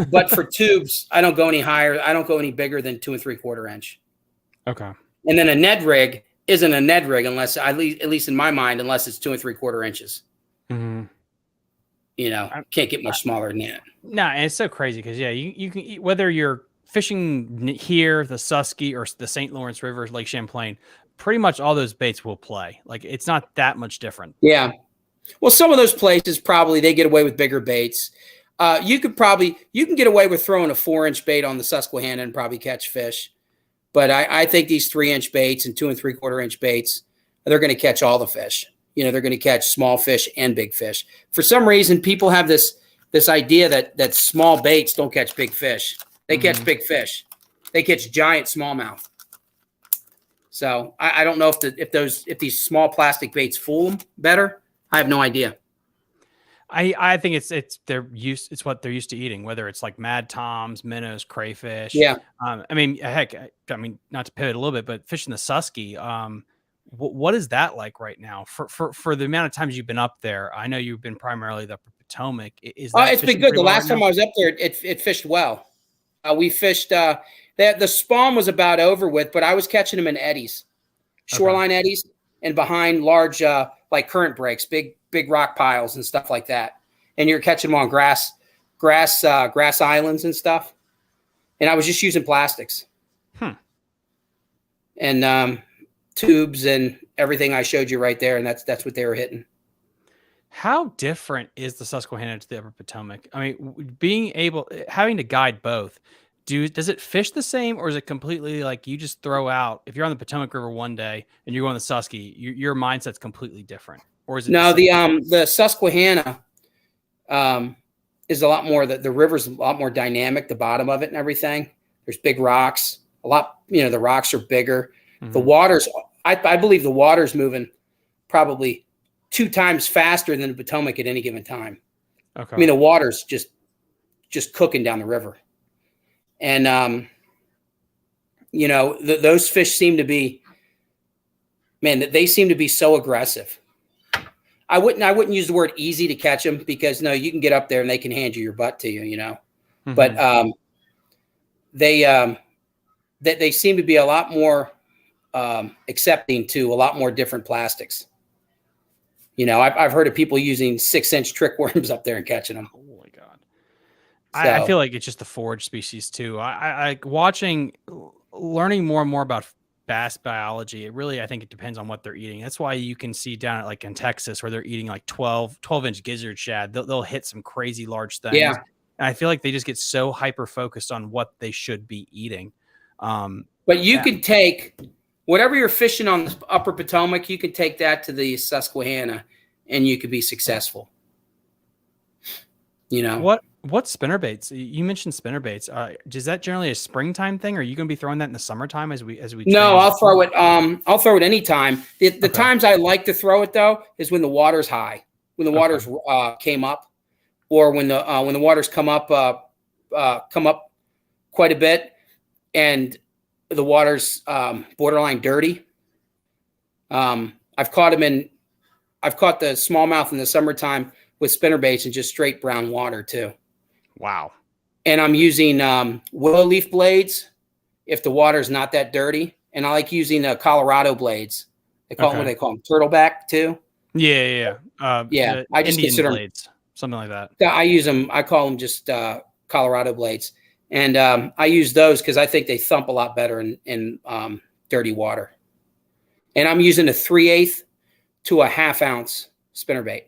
[SPEAKER 6] But for tubes, I don't go any higher. I don't go any bigger than 2 3/4 inch. Okay. And then a Ned rig isn't a Ned rig unless, at least in my mind, unless it's 2 3/4 inches. Can't get much smaller than that.
[SPEAKER 5] No, and it's so crazy because you can eat, whether you're fishing here, the Susky, or the St. Lawrence River, Lake Champlain, pretty much all those baits will play. Like, it's not that much different.
[SPEAKER 6] Yeah. Well, some of those places probably they get away with bigger baits. You can get away with throwing a 4-inch bait on the Susquehanna and probably catch fish. But I think these 3-inch baits and 2 3/4 inch baits, they're going to catch all the fish. They're going to catch small fish and big fish. For some reason, people have this idea that small baits don't catch big fish. They catch big fish. They catch giant smallmouth. So I don't know if these small plastic baits fool them better. I have no idea.
[SPEAKER 5] I think it's what they're used to eating, whether it's like mad toms, minnows, crayfish.
[SPEAKER 6] Yeah.
[SPEAKER 5] I mean, heck, I mean, not to pivot a little bit, but fishing the Susky, what is that like right now for the amount of times you've been up there? I know you've been primarily the Potomac. Is that
[SPEAKER 6] It's been
[SPEAKER 5] fishing
[SPEAKER 6] good.
[SPEAKER 5] pretty
[SPEAKER 6] The
[SPEAKER 5] well
[SPEAKER 6] last
[SPEAKER 5] right
[SPEAKER 6] time
[SPEAKER 5] now?
[SPEAKER 6] I was up there, it fished well. We fished. The spawn was about over with, but I was catching them in eddies, shoreline eddies, and behind large like current breaks, big rock piles and stuff like that. And you're catching them on grass islands and stuff. And I was just using plastics, and tubes and everything I showed you right there, and that's what they were hitting.
[SPEAKER 5] How different is the Susquehanna to the Upper Potomac? I mean, having to guide both, does it fish the same, or is it completely like you just throw out? If you're on the Potomac River one day and you're going to the Susky, your mindset's completely different, or is it?
[SPEAKER 6] No, the Susquehanna is a lot more. The river's a lot more dynamic. The bottom of it and everything. There's big rocks. A lot. The rocks are bigger. The water's. I believe the water's moving probably 2 times faster than the Potomac at any given time.
[SPEAKER 5] Okay.
[SPEAKER 6] I mean, the water's just cooking down the river. And, those fish seem to be, man, they seem to be so aggressive. I wouldn't use the word easy to catch them, because no, you can get up there and they can hand you your butt to you, but, they seem to be a lot more, accepting to a lot more different plastics. I've heard of people using 6-inch trick worms up there and catching them.
[SPEAKER 5] Oh my God.
[SPEAKER 6] So,
[SPEAKER 5] I feel like it's just the forage species too. I learning more and more about bass biology. I think it depends on what they're eating. That's why you can see down at like in Texas where they're eating like 12-inch gizzard shad. They'll hit some crazy large things.
[SPEAKER 6] Yeah.
[SPEAKER 5] And I feel like they just get so hyper focused on what they should be eating.
[SPEAKER 6] But you can take whatever you're fishing on the Upper Potomac, you can take that to the Susquehanna and you could be successful.
[SPEAKER 5] What spinnerbaits? You mentioned spinnerbaits. Is that generally a springtime thing, or are you going to be throwing that in the summertime as we?
[SPEAKER 6] No, I'll throw it. I'll throw it anytime. The times I like to throw it though is when the water's high, when the water's came up, or when the waters come up quite a bit, and the water's borderline dirty. I've caught the smallmouth in the summertime with spinnerbaits and just straight brown water too.
[SPEAKER 5] Wow.
[SPEAKER 6] And I'm using willow leaf blades if the water's not that dirty. And I like using Colorado blades. What do they call them? Turtleback too?
[SPEAKER 5] Yeah.
[SPEAKER 6] I just
[SPEAKER 5] Indian
[SPEAKER 6] consider
[SPEAKER 5] blades, something like that.
[SPEAKER 6] I use them. I call them just Colorado blades. And I use those because I think they thump a lot better in dirty water. And I'm using a 3/8 to a 1/2 ounce spinnerbait.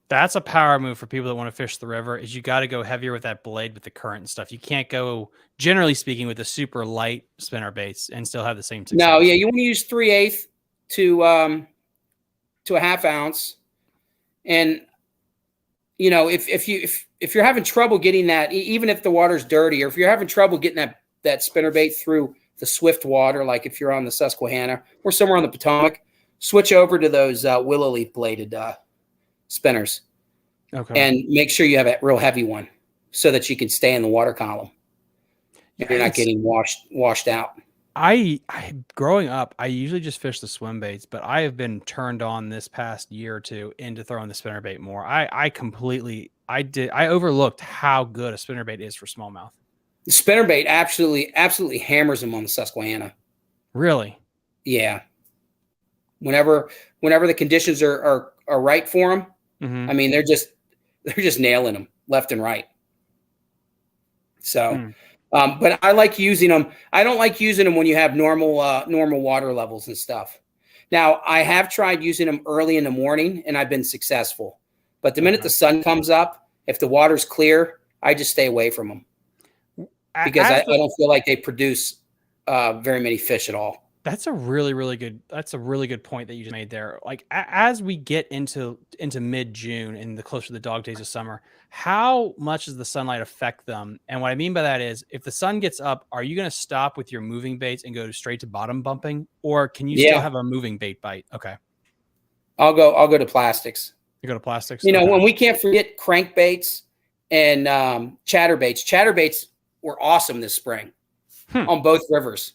[SPEAKER 5] That's a power move for people that want to fish the river. Is you got to go heavier with that blade with the current and stuff. You can't go, generally speaking, with the super light spinner baits and still have the same success.
[SPEAKER 6] No, yeah, you want to use 3/8 to a 1/2 ounce. And if you're having trouble getting that, even if the water's dirty, or if you're having trouble getting that spinnerbait through the swift water, like if you're on the Susquehanna or somewhere on the Potomac, switch over to those willow leaf bladed spinners.
[SPEAKER 5] Okay.
[SPEAKER 6] And make sure you have a real heavy one so that you can stay in the water column. If you're not getting washed out.
[SPEAKER 5] I growing up, I usually just fish the swim baits, but I have been turned on this past year or two into throwing the spinnerbait more. I overlooked how good a spinnerbait is for smallmouth.
[SPEAKER 6] The spinnerbait absolutely hammers them on the Susquehanna.
[SPEAKER 5] Really?
[SPEAKER 6] Yeah. Whenever the conditions are right for them, I mean, they're just nailing them left and right. So, but I like using them. I don't like using them when you have normal water levels and stuff. Now, I have tried using them early in the morning, and I've been successful. But the minute the sun comes up, if the water's clear, I just stay away from them because I don't feel like they produce very many fish at all.
[SPEAKER 5] That's a really good point that you just made there. Like as we get into mid-June and the closer to the dog days of summer, how much does the sunlight affect them? And what I mean by that is, if the sun gets up, are you going to stop with your moving baits and go straight to bottom bumping, or can you still have a moving bait bite? Okay.
[SPEAKER 6] I'll go to plastics.
[SPEAKER 5] You go to plastics.
[SPEAKER 6] You know,
[SPEAKER 5] Okay.
[SPEAKER 6] when we can't forget crankbaits and chatterbaits. Chatterbaits were awesome this spring on both rivers.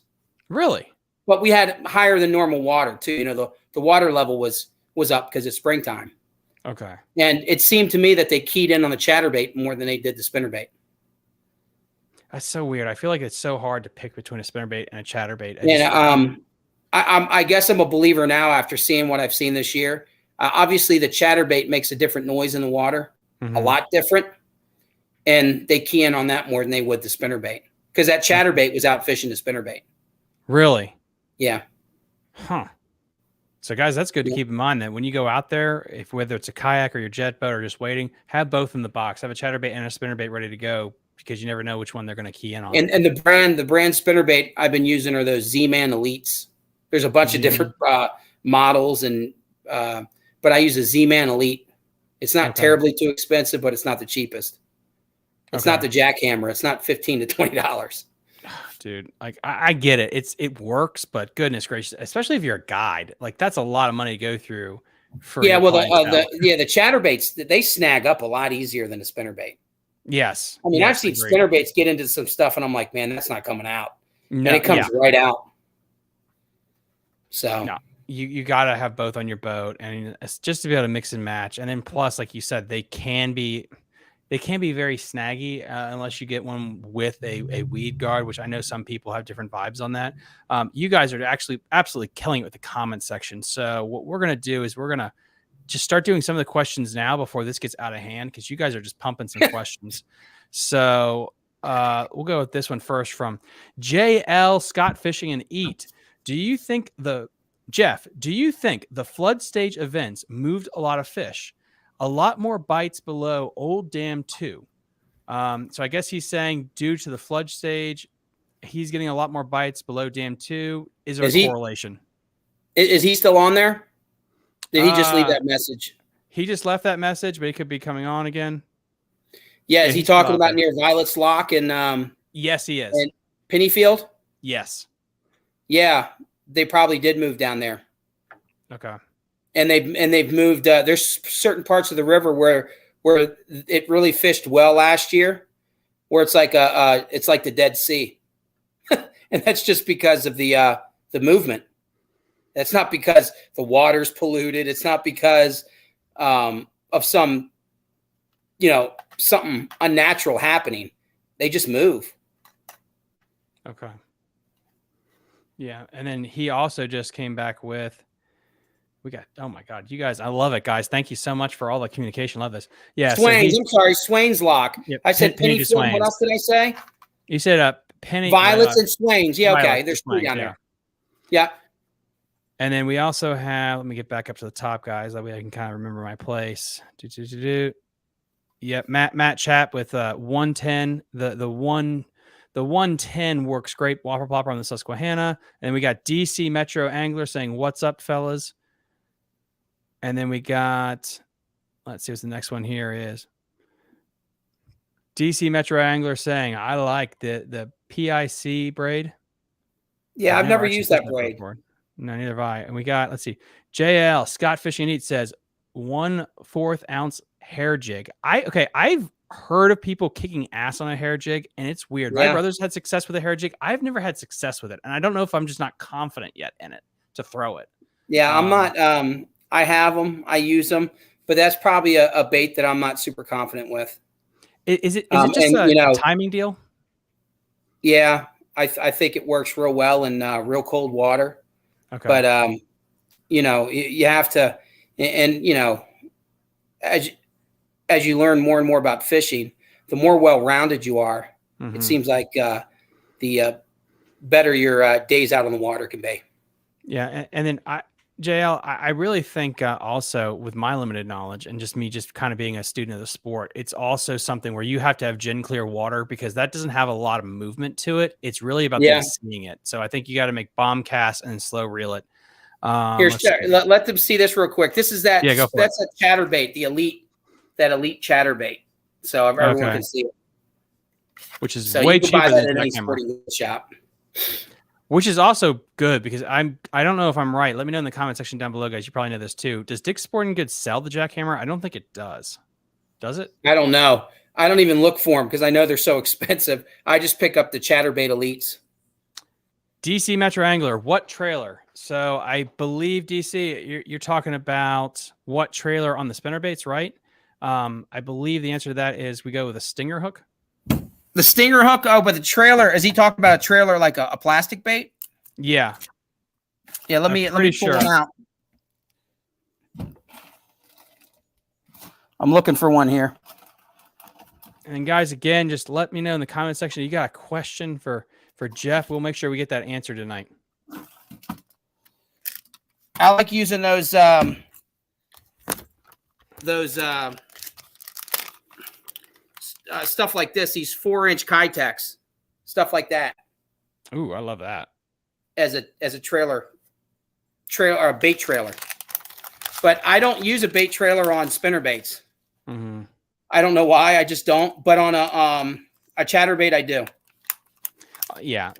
[SPEAKER 5] Really?
[SPEAKER 6] But we had higher than normal water too. You know, the water level was up because it's springtime.
[SPEAKER 5] Okay.
[SPEAKER 6] And it seemed to me that they keyed in on the chatterbait more than they did the spinnerbait.
[SPEAKER 5] That's so weird. I feel like it's so hard to pick between a spinnerbait and a chatterbait.
[SPEAKER 6] And I guess I'm a believer now after seeing what I've seen this year. Obviously, the chatterbait makes a different noise in the water, a lot different. And they key in on that more than they would the spinnerbait. Because that chatterbait was out fishing the spinnerbait.
[SPEAKER 5] Really?
[SPEAKER 6] Yeah.
[SPEAKER 5] Huh. So, guys, that's good to keep in mind that when you go out there, if whether it's a kayak or your jet boat or just waiting, have both in the box. Have a chatterbait and a spinnerbait ready to go because you never know which one they're going to key in on.
[SPEAKER 6] And the brand spinnerbait I've been using are those Z-Man Elites. There's a bunch of different models, and but I use a Z-Man Elite. It's not terribly too expensive, but it's not the cheapest. It's not the jackhammer. It's not $15 to $20.
[SPEAKER 5] Dude, like I get it. It works, but goodness gracious, especially if you're a guide, like that's a lot of money to go through. For
[SPEAKER 6] Yeah, well, the chatterbaits, they snag up a lot easier than a spinnerbait.
[SPEAKER 5] Yes,
[SPEAKER 6] I mean,
[SPEAKER 5] yes,
[SPEAKER 6] I've seen spinnerbaits get into some stuff, and I'm like, man, that's not coming out.
[SPEAKER 5] No,
[SPEAKER 6] and it comes right out. So
[SPEAKER 5] no, you got to have both on your boat, and it's just to be able to mix and match. And then plus, like you said, they can be very snaggy unless you get one with a weed guard, which I know some people have different vibes on that. You guys are actually absolutely killing it with the comment section. So what we're going to do is we're going to just start doing some of the questions now before this gets out of hand, because you guys are just pumping some questions. So we'll go with this one first from JL Scott Fishing and Eat. Do you think the flood stage events moved a lot of fish? A lot more bites below Old Dam 2. So I guess he's saying due to the flood stage, he's getting a lot more bites below Dam 2. Is there a correlation?
[SPEAKER 6] Is he still on there? Did he just leave that message?
[SPEAKER 5] He just left that message, but he could be coming on again.
[SPEAKER 6] Yeah, is he talking about near Violet's Lock and
[SPEAKER 5] yes, he is.
[SPEAKER 6] And Pennyfield?
[SPEAKER 5] Yes.
[SPEAKER 6] Yeah, they probably did move down there.
[SPEAKER 5] Okay.
[SPEAKER 6] And they've moved. There's certain parts of the river where it really fished well last year, where it's like the Dead Sea, and that's just because of the movement. That's not because the water's polluted. It's not because of some, something unnatural happening. They just move.
[SPEAKER 5] Okay. Yeah, and then he also just came back with. We got, oh my God, you guys, I love it, guys. Thank you so much for all the communication. Love this. Yeah.
[SPEAKER 6] Swains, I'm sorry, Swains Lock. Yep. I said Penny Swains. What else did I say?
[SPEAKER 5] You said Penny.
[SPEAKER 6] Violets and Swains. Yeah, okay. There's three down there. Yeah. And
[SPEAKER 5] then we also have, let me get back up to the top, guys. That way I can kind of remember my place. Yep. Matt Chap with 110. The 110 works great. Whopper Plopper on the Susquehanna. And then we got DC Metro Angler saying, "What's up, fellas?" And then we got, let's see what the next one here is. DC Metro Angler saying, "I like the PIC braid."
[SPEAKER 6] Yeah, I've never used that braid.
[SPEAKER 5] No, neither have I. And we got, let's see, JL Scott Fishing Eat says 1/4 ounce hair jig. I've heard of people kicking ass on a hair jig, and it's weird. Yeah. My brother's had success with a hair jig. I've never had success with it, and I don't know if I'm just not confident yet in it to throw it.
[SPEAKER 6] Yeah, I'm not. I have them. I use them, but that's probably a bait that I'm not super confident with.
[SPEAKER 5] Is it just a timing deal?
[SPEAKER 6] Yeah, I think it works real well in real cold water.
[SPEAKER 5] Okay.
[SPEAKER 6] But you have to, and as you learn more and more about fishing, the more well-rounded you are. Mm-hmm. It seems like the better your days out on the water can be.
[SPEAKER 5] Yeah, and then JL, I really think also with my limited knowledge and just me just kind of being a student of the sport, it's also something where you have to have gin clear water because that doesn't have a lot of movement to it. It's really about them seeing it. So I think you got to make bomb casts and slow reel it.
[SPEAKER 6] Let them see this real quick. This is that.
[SPEAKER 5] Yeah, go for
[SPEAKER 6] that's a chatterbait, elite chatterbait. So everyone can see it.
[SPEAKER 5] Which is way cheaper than
[SPEAKER 6] any sporting shop.
[SPEAKER 5] Which is also good because I don't know if I'm right. Let me know in the comment section down below, guys. You probably know this too. Does Dick's Sporting Goods sell the jackhammer? I don't think it does. Does it?
[SPEAKER 6] I don't know. I don't even look for them because I know they're so expensive. I just pick up the Chatterbait Elites.
[SPEAKER 5] DC Metro Angler, what trailer? So I believe DC, you're talking about what trailer on the spinnerbaits, right? I believe the answer to that is we go with a stinger hook.
[SPEAKER 6] The stinger hook. Oh, but the trailer. Is he talking about a trailer like a plastic bait?
[SPEAKER 5] Yeah.
[SPEAKER 6] Yeah. Let me pull one out. I'm looking for one here.
[SPEAKER 5] And guys, again, just let me know in the comment section. You got a question for Jeff? We'll make sure we get that answer tonight.
[SPEAKER 6] I like using those stuff like this, these 4-inch Kitex, stuff like that.
[SPEAKER 5] Ooh, I love that.
[SPEAKER 6] As a trailer or a bait trailer. But I don't use a bait trailer on spinnerbaits.
[SPEAKER 5] Mm-hmm.
[SPEAKER 6] I don't know why. I just don't. But on a chatterbait, I do.
[SPEAKER 5] Yeah.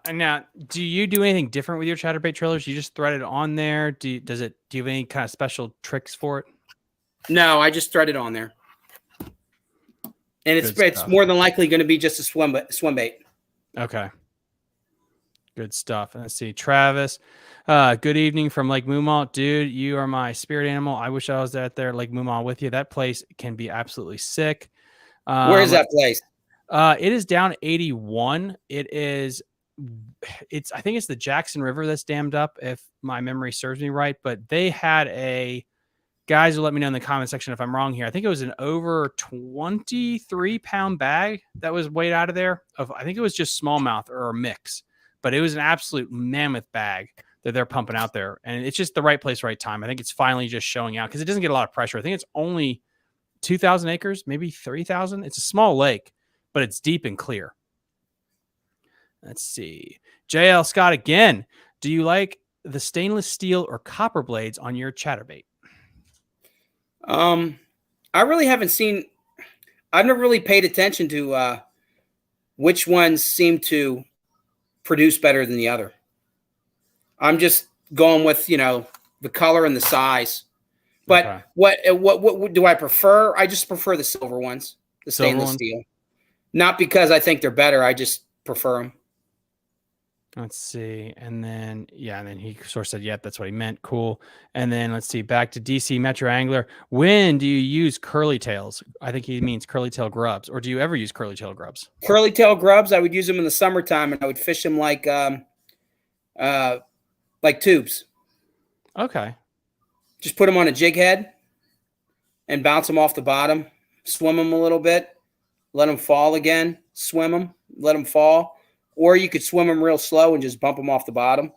[SPEAKER 5] And now, do you do anything different with your chatterbait trailers? You just thread it on there? Do you have any kind of special tricks for it?
[SPEAKER 6] No, I just thread it on there. And it's more than likely going to be just a swim bait.
[SPEAKER 5] Okay. Good stuff. And let's see. Travis, good evening from Lake Moomont. Dude, you are my spirit animal. I wish I was out there at Lake Moomont with you. That place can be absolutely sick.
[SPEAKER 6] Where is that place?
[SPEAKER 5] It is down 81. I think it's the Jackson River that's dammed up, if my memory serves me right. But they had guys will let me know in the comment section if I'm wrong here. I think it was an over 23-pound bag that was weighed out of there. I think it was just smallmouth or a mix, but it was an absolute mammoth bag that they're pumping out there. And it's just the right place, right time. I think it's finally just showing out because it doesn't get a lot of pressure. I think it's only 2,000 acres, maybe 3,000. It's a small lake, but it's deep and clear. Let's see. JL Scott again. Do you like the stainless steel or copper blades on your chatterbait?
[SPEAKER 6] I really haven't seen. I've never really paid attention to which ones seem to produce better than the other. I'm just going with the color and the size. But
[SPEAKER 5] Okay.
[SPEAKER 6] What do I prefer? I just prefer the silver ones, the stainless steel. Not because I think they're better. I just prefer them.
[SPEAKER 5] Let's see. And then he sort of said, yep, that's what he meant. Cool. And then let's see, back to DC Metro Angler. When do you use curly tails? I think he means curly tail grubs. Or do you ever use curly tail grubs?
[SPEAKER 6] Curly tail grubs, I would use them in the summertime, and I would fish them like tubes.
[SPEAKER 5] Okay.
[SPEAKER 6] Just put them on a jig head and bounce them off the bottom, swim them a little bit, let them fall again, swim them, let them fall. Or you could swim them real slow and just bump them off the bottom.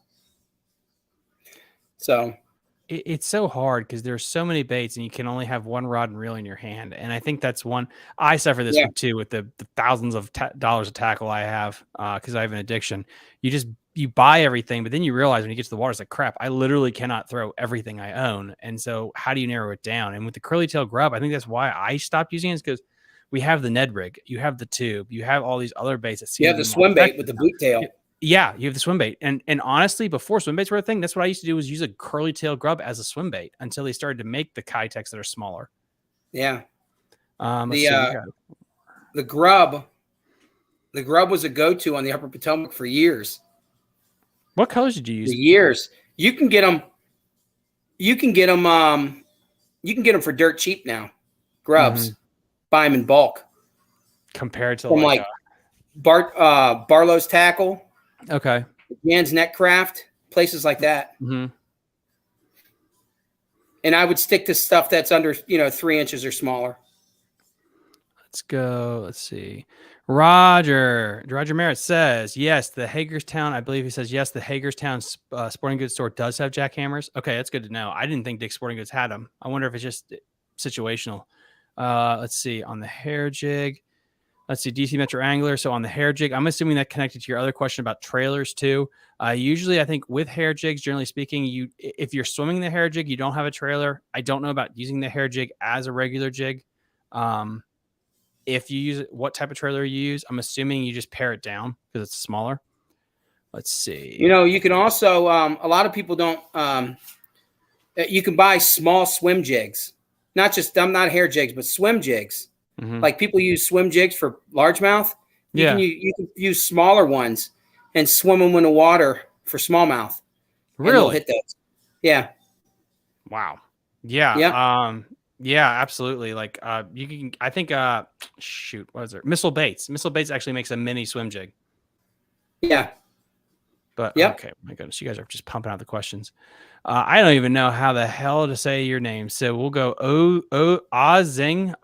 [SPEAKER 6] So
[SPEAKER 5] it's so hard because there's so many baits and you can only have one rod and reel in your hand. And I think that's one I suffer this with too, with the thousands of dollars of tackle I have because I have an addiction. You buy everything, but then you realize when you get to the water, it's like, crap, I literally cannot throw everything I own. And so how do you narrow it down? And with the curly tail grub, I think that's why I stopped using it, is because we have the Ned rig, you have the tube, you have all these other baits.
[SPEAKER 6] You have the swim bait with the boot tail.
[SPEAKER 5] Yeah, you have the swim bait. And honestly, before swim baits were a thing, that's what I used to do, was use a curly tail grub as a swim bait until they started to make the Kitex that are smaller.
[SPEAKER 6] Yeah.
[SPEAKER 5] The
[SPEAKER 6] grub was a go-to on the Upper Potomac for years.
[SPEAKER 5] What colors did you use?
[SPEAKER 6] For years. You can get them for dirt cheap now. Grubs.
[SPEAKER 5] Mm-hmm.
[SPEAKER 6] Buy them in bulk.
[SPEAKER 5] Compared to
[SPEAKER 6] Barlow's Tackle.
[SPEAKER 5] Okay.
[SPEAKER 6] Jan's Net Craft, places like that.
[SPEAKER 5] Mm-hmm.
[SPEAKER 6] And I would stick to stuff that's under 3 inches or smaller.
[SPEAKER 5] Let's go. Let's see. Roger Merritt says, yes, the Hagerstown, I believe he says, yes, the Hagerstown sporting goods store does have jackhammers. Okay, that's good to know. I didn't think Dick's Sporting Goods had them. I wonder if it's just situational. Let's see. On the hair jig. Let's see. DC Metro Angler. So on the hair jig, I'm assuming that connected to your other question about trailers too. Usually, I think with hair jigs, generally speaking, if you're swimming the hair jig, you don't have a trailer. I don't know about using the hair jig as a regular jig. If you use it, what type of trailer you use, I'm assuming you just pare it down because it's smaller. Let's see.
[SPEAKER 6] You can also a lot of people don't. You can buy small swim jigs, not hair jigs, but swim jigs.
[SPEAKER 5] Mhm.
[SPEAKER 6] Like people use swim jigs for largemouth. You can use smaller ones and swim them in the water for smallmouth.
[SPEAKER 5] Really?
[SPEAKER 6] Hit those. Yeah.
[SPEAKER 5] Wow. Yeah.
[SPEAKER 6] Yeah.
[SPEAKER 5] Yeah, absolutely. Like you can, I think shoot, what is it? Missile Baits actually makes a mini swim jig.
[SPEAKER 6] Yeah.
[SPEAKER 5] But
[SPEAKER 6] Yep.
[SPEAKER 5] okay, my goodness, you guys are just pumping out the questions. I don't even know how the hell to say your name, so we'll go Ozing,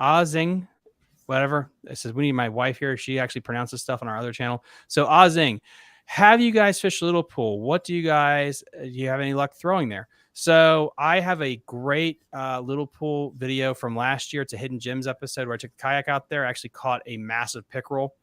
[SPEAKER 5] whatever. It says we need my wife here. She actually pronounces stuff on our other channel. So Ozing, have you guys fished Little Pool? What do you have any luck throwing there? So I have a great Little Pool video from last year. It's a Hidden Gems episode where I took the kayak out there. I actually caught a massive pickerel.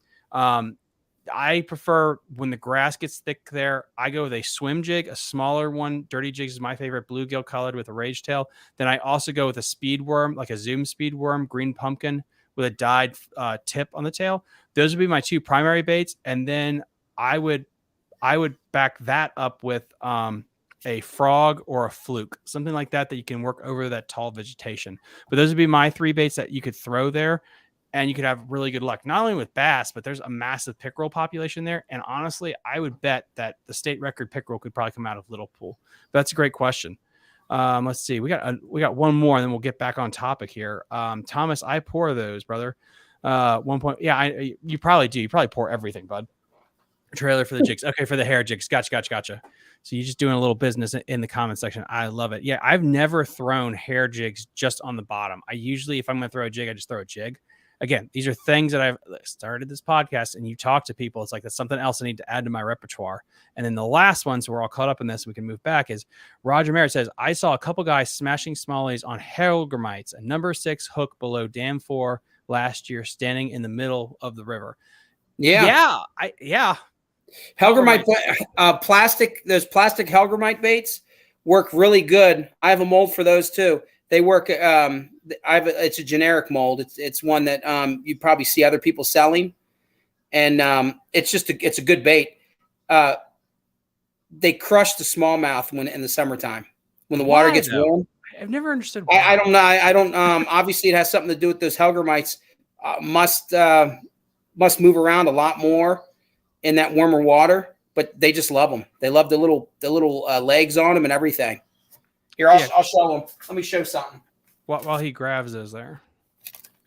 [SPEAKER 5] I prefer when the grass gets thick there, I go with a swim jig, a smaller one. Dirty Jigs is my favorite, bluegill colored with a rage tail. Then I also go with a speed worm, like a Zoom speed worm, green pumpkin with a dyed tip on the tail. Those would be my two primary baits. And then I would back that up with a frog or a fluke, something like that you can work over that tall vegetation. But those would be my three baits that you could throw there. And you could have really good luck, not only with bass, but there's a massive pickerel population there. And honestly, I would bet that the state record pickerel could probably come out of Little Pool. But that's a great question. Let's see. We got one more, and then we'll get back on topic here. Thomas, I pour those, brother. 1 point. Yeah, you probably do. You probably pour everything, bud. Trailer for the jigs. Okay, for the hair jigs. Gotcha. So you're just doing a little business in the comment section. I love it. Yeah, I've never thrown hair jigs just on the bottom. I usually, if I'm going to throw a jig, I just throw a jig. Again, these are things that I've started this podcast, and you talk to people. It's like that's something else I need to add to my repertoire. And then the last one, so we're all caught up in this, we can move back, is Roger Merritt says, I saw a couple guys smashing smallies on Helgramites, a number 6 hook below Dam 4 last year, standing in the middle of the river.
[SPEAKER 6] Yeah. Helgramite plastic. Those plastic Helgramite baits work really good. I have a mold for those too. They work. It's a generic mold. It's one that you probably see other people selling, and it's a good bait. They crush the smallmouth when in the summertime when the water gets warm.
[SPEAKER 5] I've never understood why.
[SPEAKER 6] I don't know. I don't. Obviously, it has something to do with those Helgramites. Must move around a lot more in that warmer water, but they just love them. They love the little legs on them and everything. Here, I'll show them. Let me show something.
[SPEAKER 5] While he grabs those there.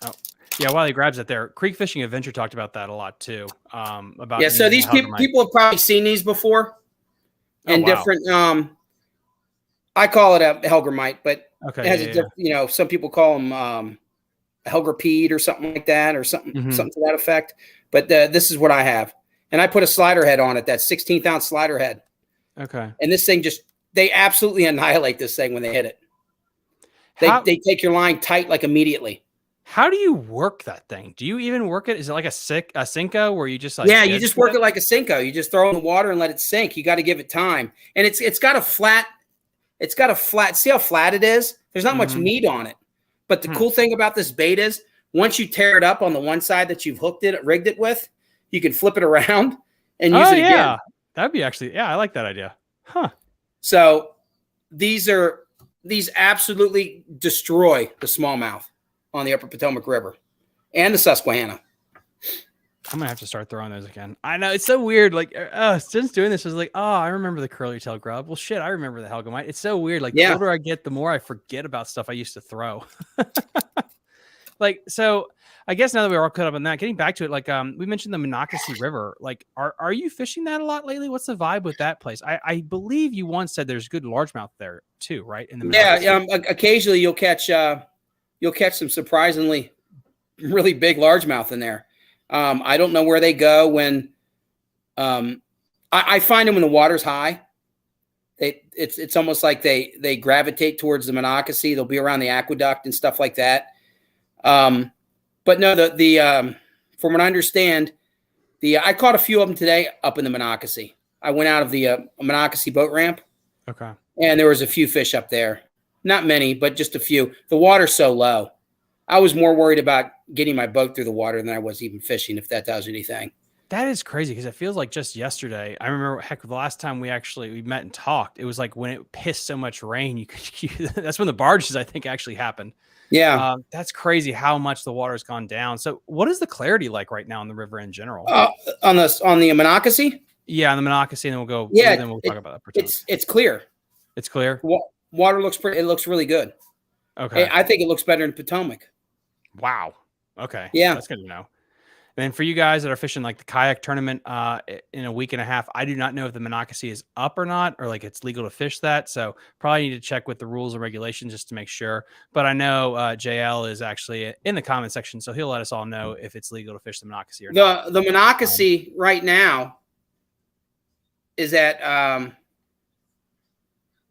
[SPEAKER 5] Oh, yeah. While he grabs it there, Creek Fishing Adventure talked about that a lot too.
[SPEAKER 6] So these people have probably seen these before, and different. I call it a Helgramite, but it has a different. Some people call them Helgrapede or something like that, or something to that effect. But this is what I have, and I put a slider head on it. That 16th ounce slider head. Okay. And this thing they absolutely annihilate this thing when they hit it. They take your line tight like immediately.
[SPEAKER 5] How do you work that thing? Do you even work it? Is it like a Cinco where you just like?
[SPEAKER 6] Yeah, you just work it like a Cinco. You just throw it in the water and let it sink. You got to give it time, and it's got a flat. It's got a flat. See how flat it is? There's not much meat on it. But the cool thing about this bait is once you tear it up on the one side that you've rigged it with, you can flip it around and use it again.
[SPEAKER 5] That'd be actually. Yeah, I like that idea. Huh.
[SPEAKER 6] So these absolutely destroy the smallmouth on the upper Potomac River and the Susquehanna.
[SPEAKER 5] I'm gonna have to start throwing those again. I know it's so weird. Like since doing this, I was like, oh, I remember the curly tail grub. Well, shit, I remember the Helgamite. It's so weird. Like the older I get, the more I forget about stuff I used to throw. So I guess now that we're all caught up on that, getting back to it, like we mentioned the Monocacy River. Like, are you fishing that a lot lately? What's the vibe with that place? I believe you once said there's good largemouth there too, right? In the
[SPEAKER 6] occasionally you'll catch some surprisingly really big largemouth in there. I don't know where they go when I find them when the water's high. It's almost like they gravitate towards the Monocacy. They'll be around the aqueduct and stuff like that. But no, from what I understand, I caught a few of them today up in the Monocacy. I went out of the Monocacy boat ramp.
[SPEAKER 5] Okay.
[SPEAKER 6] And there was a few fish up there. Not many, but just a few. The water's so low. I was more worried about getting my boat through the water than I was even fishing, if that does anything.
[SPEAKER 5] That is crazy because it feels like just yesterday. I remember, heck, the last time we met and talked, it was like when it pissed so much rain. That's when the barges, I think, actually happened.
[SPEAKER 6] Yeah.
[SPEAKER 5] That's crazy how much the water has gone down. So, what is the clarity like right now in the river in general?
[SPEAKER 6] On the Monocacy?
[SPEAKER 5] Yeah, on the Monocacy, and then we'll go.
[SPEAKER 6] Yeah,
[SPEAKER 5] then we'll talk about that. Potomac.
[SPEAKER 6] It's clear.
[SPEAKER 5] It's clear.
[SPEAKER 6] Water looks pretty. It looks really good.
[SPEAKER 5] Okay.
[SPEAKER 6] I think it looks better in Potomac.
[SPEAKER 5] Wow. Okay.
[SPEAKER 6] Yeah.
[SPEAKER 5] That's good to know. And then for you guys that are fishing like the kayak tournament in a week and a half, I do not know if the Monocacy is up or not, or like it's legal to fish that. So probably need to check with the rules and regulations just to make sure. But I know JL is actually in the comment section, so he'll let us all know if it's legal to fish the Monocacy or not.
[SPEAKER 6] The Monocacy right now is at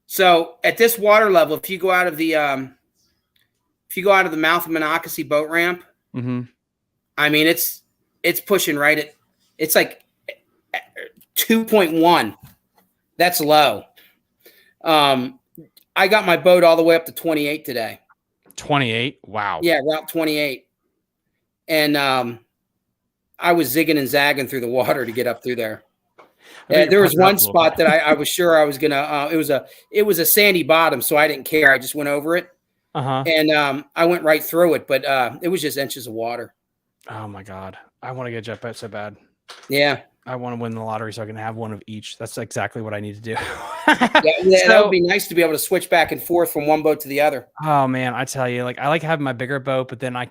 [SPEAKER 6] so at this water level, if you go out of the mouth of Monocacy boat ramp, I mean it's pushing right at, it's like 2.1. That's low. I got my boat all the way up to 28 today.
[SPEAKER 5] 28? Wow.
[SPEAKER 6] Yeah, Route 28. And I was zigging and zagging through the water to get up through there. There was one spot that I was sure I was gonna. It was a sandy bottom, so I didn't care. I just went over it, and I went right through it. But it was just inches of water.
[SPEAKER 5] Oh my God, I want to get a jet boat so bad.
[SPEAKER 6] Yeah,
[SPEAKER 5] I want to win the lottery so I can have one of each. That's exactly what I need to do.
[SPEAKER 6] That would be nice to be able to switch back and forth from one boat to the other.
[SPEAKER 5] Oh man, I tell you, like I like having my bigger boat, but then I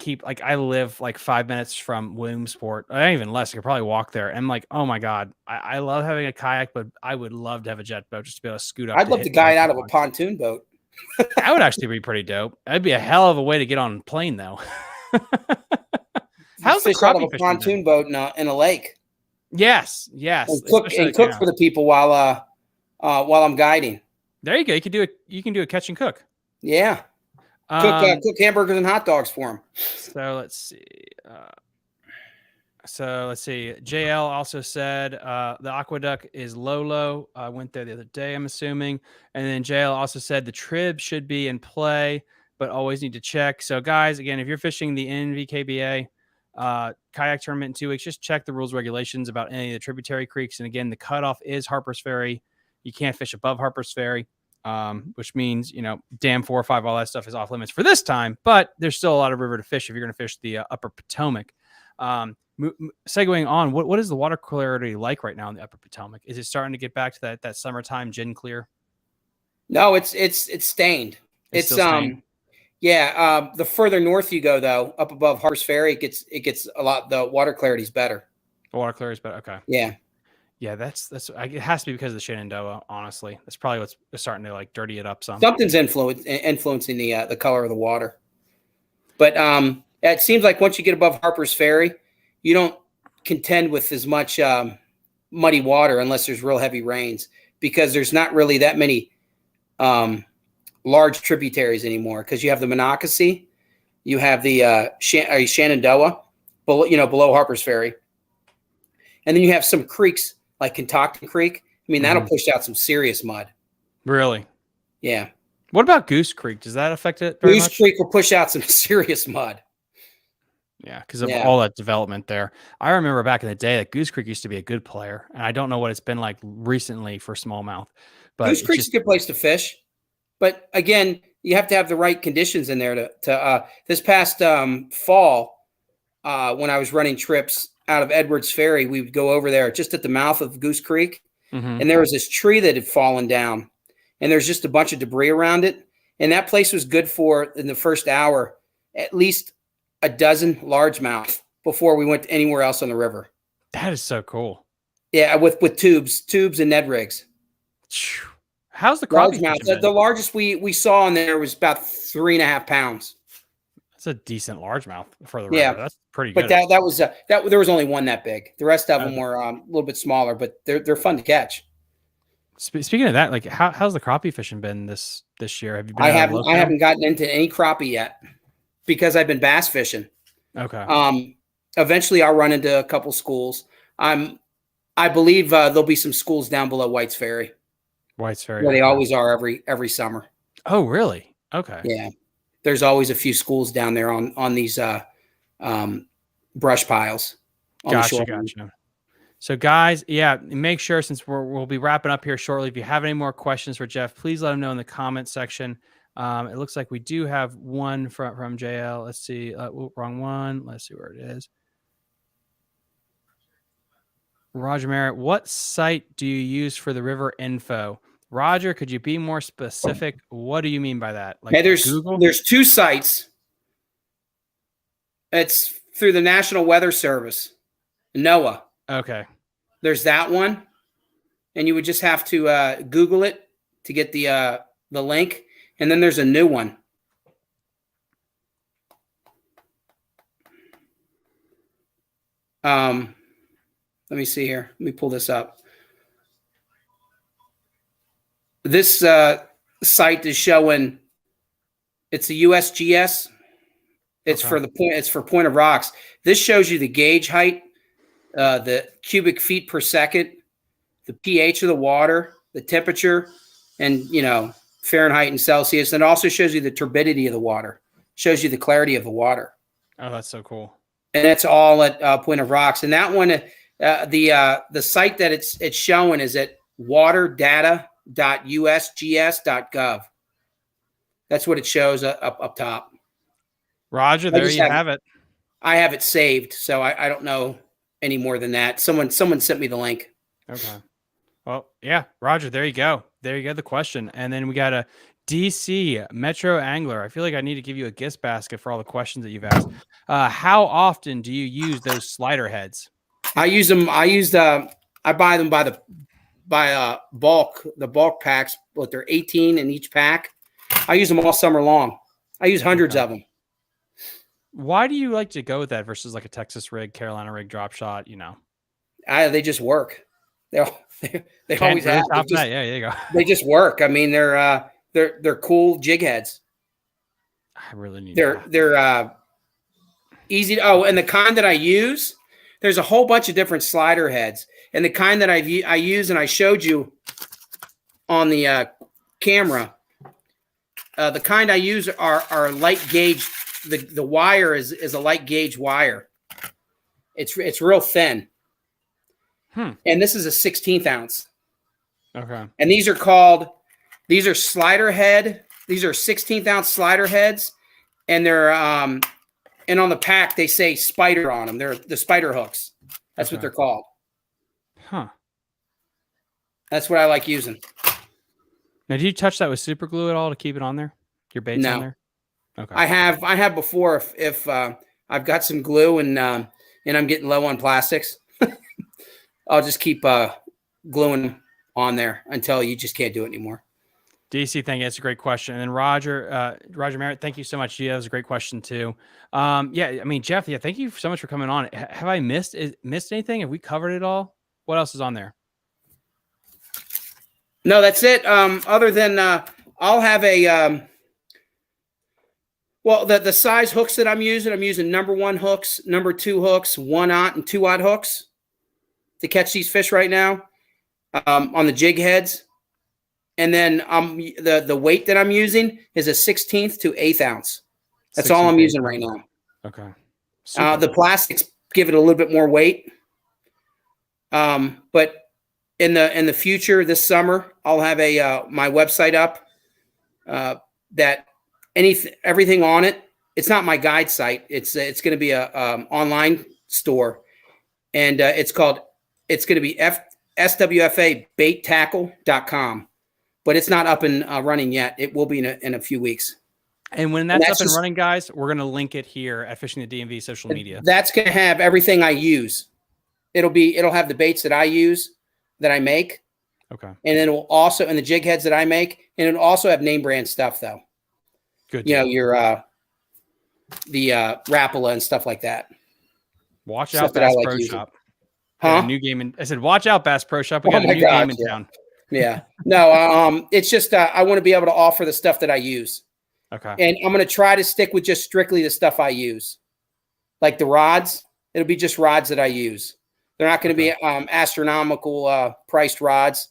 [SPEAKER 5] live like 5 minutes from Williamsport. Even less. I could probably walk there. And I'm like, oh my God, I love having a kayak, but I would love to have a jet boat just to be able to scoot up.
[SPEAKER 6] I'd love to guide out of a pontoon boat.
[SPEAKER 5] That would actually be pretty dope. That'd be a hell of a way to get on a plane, though. How's the
[SPEAKER 6] fish out of
[SPEAKER 5] crappie
[SPEAKER 6] a pontoon boat in a lake?
[SPEAKER 5] Yes.
[SPEAKER 6] And cook for the people while I'm guiding.
[SPEAKER 5] There you go. You can do a catch and cook.
[SPEAKER 6] Yeah. Cook hamburgers and hot dogs for them.
[SPEAKER 5] So let's see. JL also said the aqueduct is low. I went there the other day, I'm assuming. And then JL also said the trib should be in play, but always need to check. So guys, again, if you're fishing the NVKBA kayak tournament in 2 weeks, just check the rules regulations about any of the tributary creeks. And again, the cutoff is Harper's Ferry. You can't fish above Harper's Ferry, which means, dam 4 or 5, all that stuff is off limits for this time, but there's still a lot of river to fish if you're going to fish the upper Potomac. Segueing on, what is the water clarity like right now in the upper Potomac? Is it starting to get back to that summertime gin clear?
[SPEAKER 6] No, it's stained. It's stained. Yeah. The further north you go, though, up above Harper's Ferry, it gets a lot. The water clarity is better.
[SPEAKER 5] The water clarity is better. Okay.
[SPEAKER 6] Yeah.
[SPEAKER 5] Yeah, that's it has to be because of the Shenandoah. Honestly, that's probably what's starting to like dirty it up some.
[SPEAKER 6] Something's influencing the color of the water. But it seems like once you get above Harper's Ferry, you don't contend with as much muddy water unless there's real heavy rains, because there's not really that many large tributaries anymore. Because you have the Monocacy, you have the Shenandoah below Harper's Ferry, and then you have some creeks like Kentucky Creek. I mean, that'll push out some serious mud. Really? Yeah.
[SPEAKER 5] What about Goose Creek? Does that affect it?
[SPEAKER 6] Goose Creek will push out some serious mud.
[SPEAKER 5] Yeah, because of all that development there. I remember back in the day that Goose Creek used to be a good player, and I don't know what it's been like recently for smallmouth. But
[SPEAKER 6] Goose Creek's a good place to fish, but again, you have to have the right conditions in there to this past fall, when I was running trips out of Edwards Ferry, we would go over there just at the mouth of Goose Creek, and there was this tree that had fallen down, and there's just a bunch of debris around it. And that place was good for, in the first hour, at least a dozen largemouth before we went anywhere else on the river.
[SPEAKER 5] That is so cool.
[SPEAKER 6] Yeah, with tubes and Ned rigs.
[SPEAKER 5] How's the crappie
[SPEAKER 6] largemouth? The largest we saw in there was about 3.5 pounds.
[SPEAKER 5] That's a decent largemouth for the river.
[SPEAKER 6] Yeah,
[SPEAKER 5] that's pretty good.
[SPEAKER 6] But that was there was only one that big. The rest of them were a little bit smaller, but they're fun to catch.
[SPEAKER 5] Speaking of that, like how's the crappie fishing been this year? Have you been?
[SPEAKER 6] I haven't gotten into any crappie yet because I've been bass fishing.
[SPEAKER 5] Okay.
[SPEAKER 6] Eventually I'll run into a couple schools. I believe there'll be some schools down below White's Ferry.
[SPEAKER 5] White's Ferry.
[SPEAKER 6] Where they always are every summer.
[SPEAKER 5] Oh, really? Okay.
[SPEAKER 6] Yeah. There's always a few schools down there on these brush piles.
[SPEAKER 5] Gotcha. So guys, yeah, make sure since we'll be wrapping up here shortly. If you have any more questions for Jeff, please let him know in the comment section. It looks like we do have one from JL. Let's see. Wrong one. Let's see where it is. Roger Merritt, what site do you use for the river info? Roger, could you be more specific? What do you mean by that? Like Google?
[SPEAKER 6] There's 2 sites. It's through the National Weather Service, NOAA.
[SPEAKER 5] Okay.
[SPEAKER 6] There's that one, and you would just have to Google it to get the link, and then there's a new one. Let me see here. Let me pull this up. This site is showing. It's a USGS. It's
[SPEAKER 5] Okay.
[SPEAKER 6] for the point. It's for Point of Rocks. This shows you the gauge height, the cubic feet per second, the pH of the water, the temperature, and Fahrenheit and Celsius. And it also shows you the turbidity of the water. Shows you the clarity of the water.
[SPEAKER 5] Oh, that's so cool.
[SPEAKER 6] And that's all at Point of Rocks. And that one, the site that it's showing is at waterdata.usgs.gov. That's what it shows up top.
[SPEAKER 5] Roger, there you have it.
[SPEAKER 6] I have it saved, so I don't know any more than that. Someone sent me the link.
[SPEAKER 5] Okay. Well, yeah, Roger, there you go. There you go, the question. And then we got a DC Metro Angler. I feel like I need to give you a gift basket for all the questions that you've asked. How often do you use those slider heads?
[SPEAKER 6] I use them. I buy them by bulk. The bulk packs, but they're 18 in each pack. I use them all summer long. I use hundreds of them.
[SPEAKER 5] Why do you like to go with that versus like a Texas rig, Carolina rig, drop shot?
[SPEAKER 6] They just work. They always have.
[SPEAKER 5] Yeah, there you go.
[SPEAKER 6] They just work. I mean, they're cool jig heads.
[SPEAKER 5] I really need.
[SPEAKER 6] They're easy. And the kind that I use, there's a whole bunch of different slider heads, and the kind that I use and I showed you on the camera. The kind I use are light gauge. The wire is a light gauge wire. It's real thin. And this is a 16th ounce.
[SPEAKER 5] Okay.
[SPEAKER 6] And these are slider head. These are 16th ounce slider heads. And they're and on the pack they say spider on them. They're the spider hooks. That's what they're called.
[SPEAKER 5] Huh.
[SPEAKER 6] That's what I like using.
[SPEAKER 5] Now, do you touch that with super glue at all to keep it on there? Your baits on there? Okay. I
[SPEAKER 6] have before if I've got some glue and I'm getting low on plastics, I'll just keep gluing on there until you just can't do it anymore.
[SPEAKER 5] DC, thank you. That's a great question. And then Roger Merritt, thank you so much. Yeah, that was a great question too. Yeah, I mean, Jeff, yeah, thank you so much for coming on. Have I missed anything? Have we covered it all? What else is on there?
[SPEAKER 6] No, that's it. Other than I'll have a the size hooks that I'm using number 1 hooks, number 2 hooks, 1/0 and 2/0 hooks to catch these fish right now on the jig heads. And then the weight that I'm using is a 16th to 1/8 ounce. That's all I'm using right now.
[SPEAKER 5] Okay.
[SPEAKER 6] The plastics give it a little bit more weight. But in the future, this summer, I'll have my website up that everything on it. It's not my guide site. It's going to be a online store, and it's going to be swfaBaitTackle.com, but it's not up and running yet. It will be in a few weeks.
[SPEAKER 5] And when that's up and running, guys, we're going to link it here at Fishing the DMV social media.
[SPEAKER 6] That's going to have everything I use. It'll have the baits that I use, that I make.
[SPEAKER 5] Okay.
[SPEAKER 6] And then and the jig heads that I make, and it'll also have name brand stuff though.
[SPEAKER 5] Good.
[SPEAKER 6] Your the Rapala and stuff like that.
[SPEAKER 5] Watch out, Bass Pro Shop.
[SPEAKER 6] Huh?
[SPEAKER 5] New game I said, watch out, Bass Pro Shop. We got a new game in town.
[SPEAKER 6] Yeah. No, it's just I want to be able to offer the stuff that I use.
[SPEAKER 5] Okay.
[SPEAKER 6] And I'm going to try to stick with just strictly the stuff I use. Like the rods, it'll be just rods that I use. They're not going to be astronomical priced rods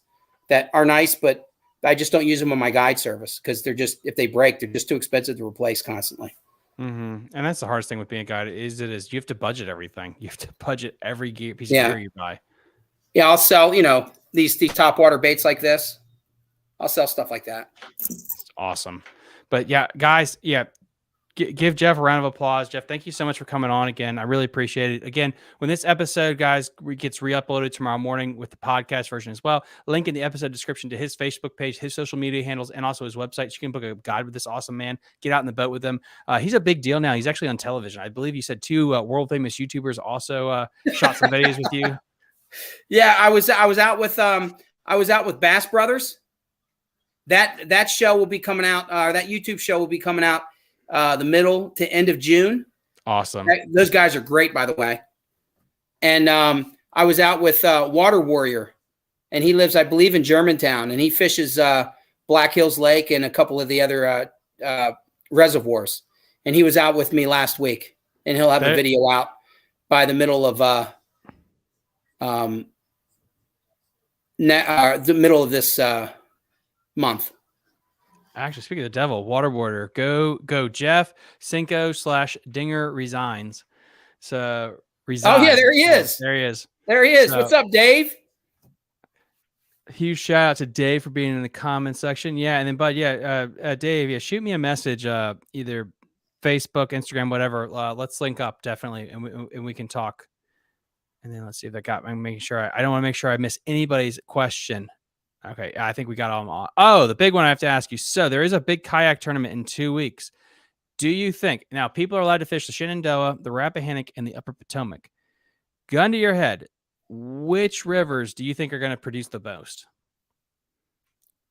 [SPEAKER 6] that are nice, but I just don't use them on my guide service because if they break, they're just too expensive to replace constantly.
[SPEAKER 5] Mm-hmm. And that's the hardest thing with being a guide is you have to budget everything. You have to budget every piece of gear you buy.
[SPEAKER 6] Yeah, I'll sell, these top water baits like this. I'll sell stuff like that.
[SPEAKER 5] Awesome. But yeah, guys, give Jeff a round of applause. Jeff, thank you so much for coming on again. I really appreciate it. Again, when this episode, guys, gets re-uploaded tomorrow morning with the podcast version as well, link in the episode description to his Facebook page, his social media handles, and also his website. So you can book a guide with this awesome man. Get out in the boat with him. He's a big deal now. He's actually on television. I believe you said 2 world famous YouTubers also shot some videos with you.
[SPEAKER 6] Yeah, I was out with Bass Brothers. That show will be coming out. That YouTube show will be coming out the middle to end of June.
[SPEAKER 5] Awesome.
[SPEAKER 6] Those guys are great, by the way. And I was out with Water Warrior, and he lives, I believe, in Germantown, and he fishes Black Hills Lake and a couple of the other reservoirs. And he was out with me last week, and he'll have a video out by the middle of the middle of this month.
[SPEAKER 5] Actually, speaking of the devil, Water Warrior, go Jeff Cinco/Dinger resigns. So resigns.
[SPEAKER 6] Oh yeah, there he is.
[SPEAKER 5] There he is.
[SPEAKER 6] There he is.
[SPEAKER 5] So,
[SPEAKER 6] what's up, Dave?
[SPEAKER 5] Huge shout out to Dave for being in the comment section. Yeah, and then Bud, Dave, shoot me a message, either Facebook, Instagram, whatever. Let's link up definitely, and we can talk. And then let's see if I got. I'm making sure I don't want to make sure I miss anybody's question. Okay, I think we got all them all. Oh, the big one I have to ask you. So there is a big kayak tournament in 2 weeks. Do you think now people are allowed to fish the Shenandoah, the Rappahannock, and the Upper Potomac? Gun to your head, which rivers do you think are going to produce the most?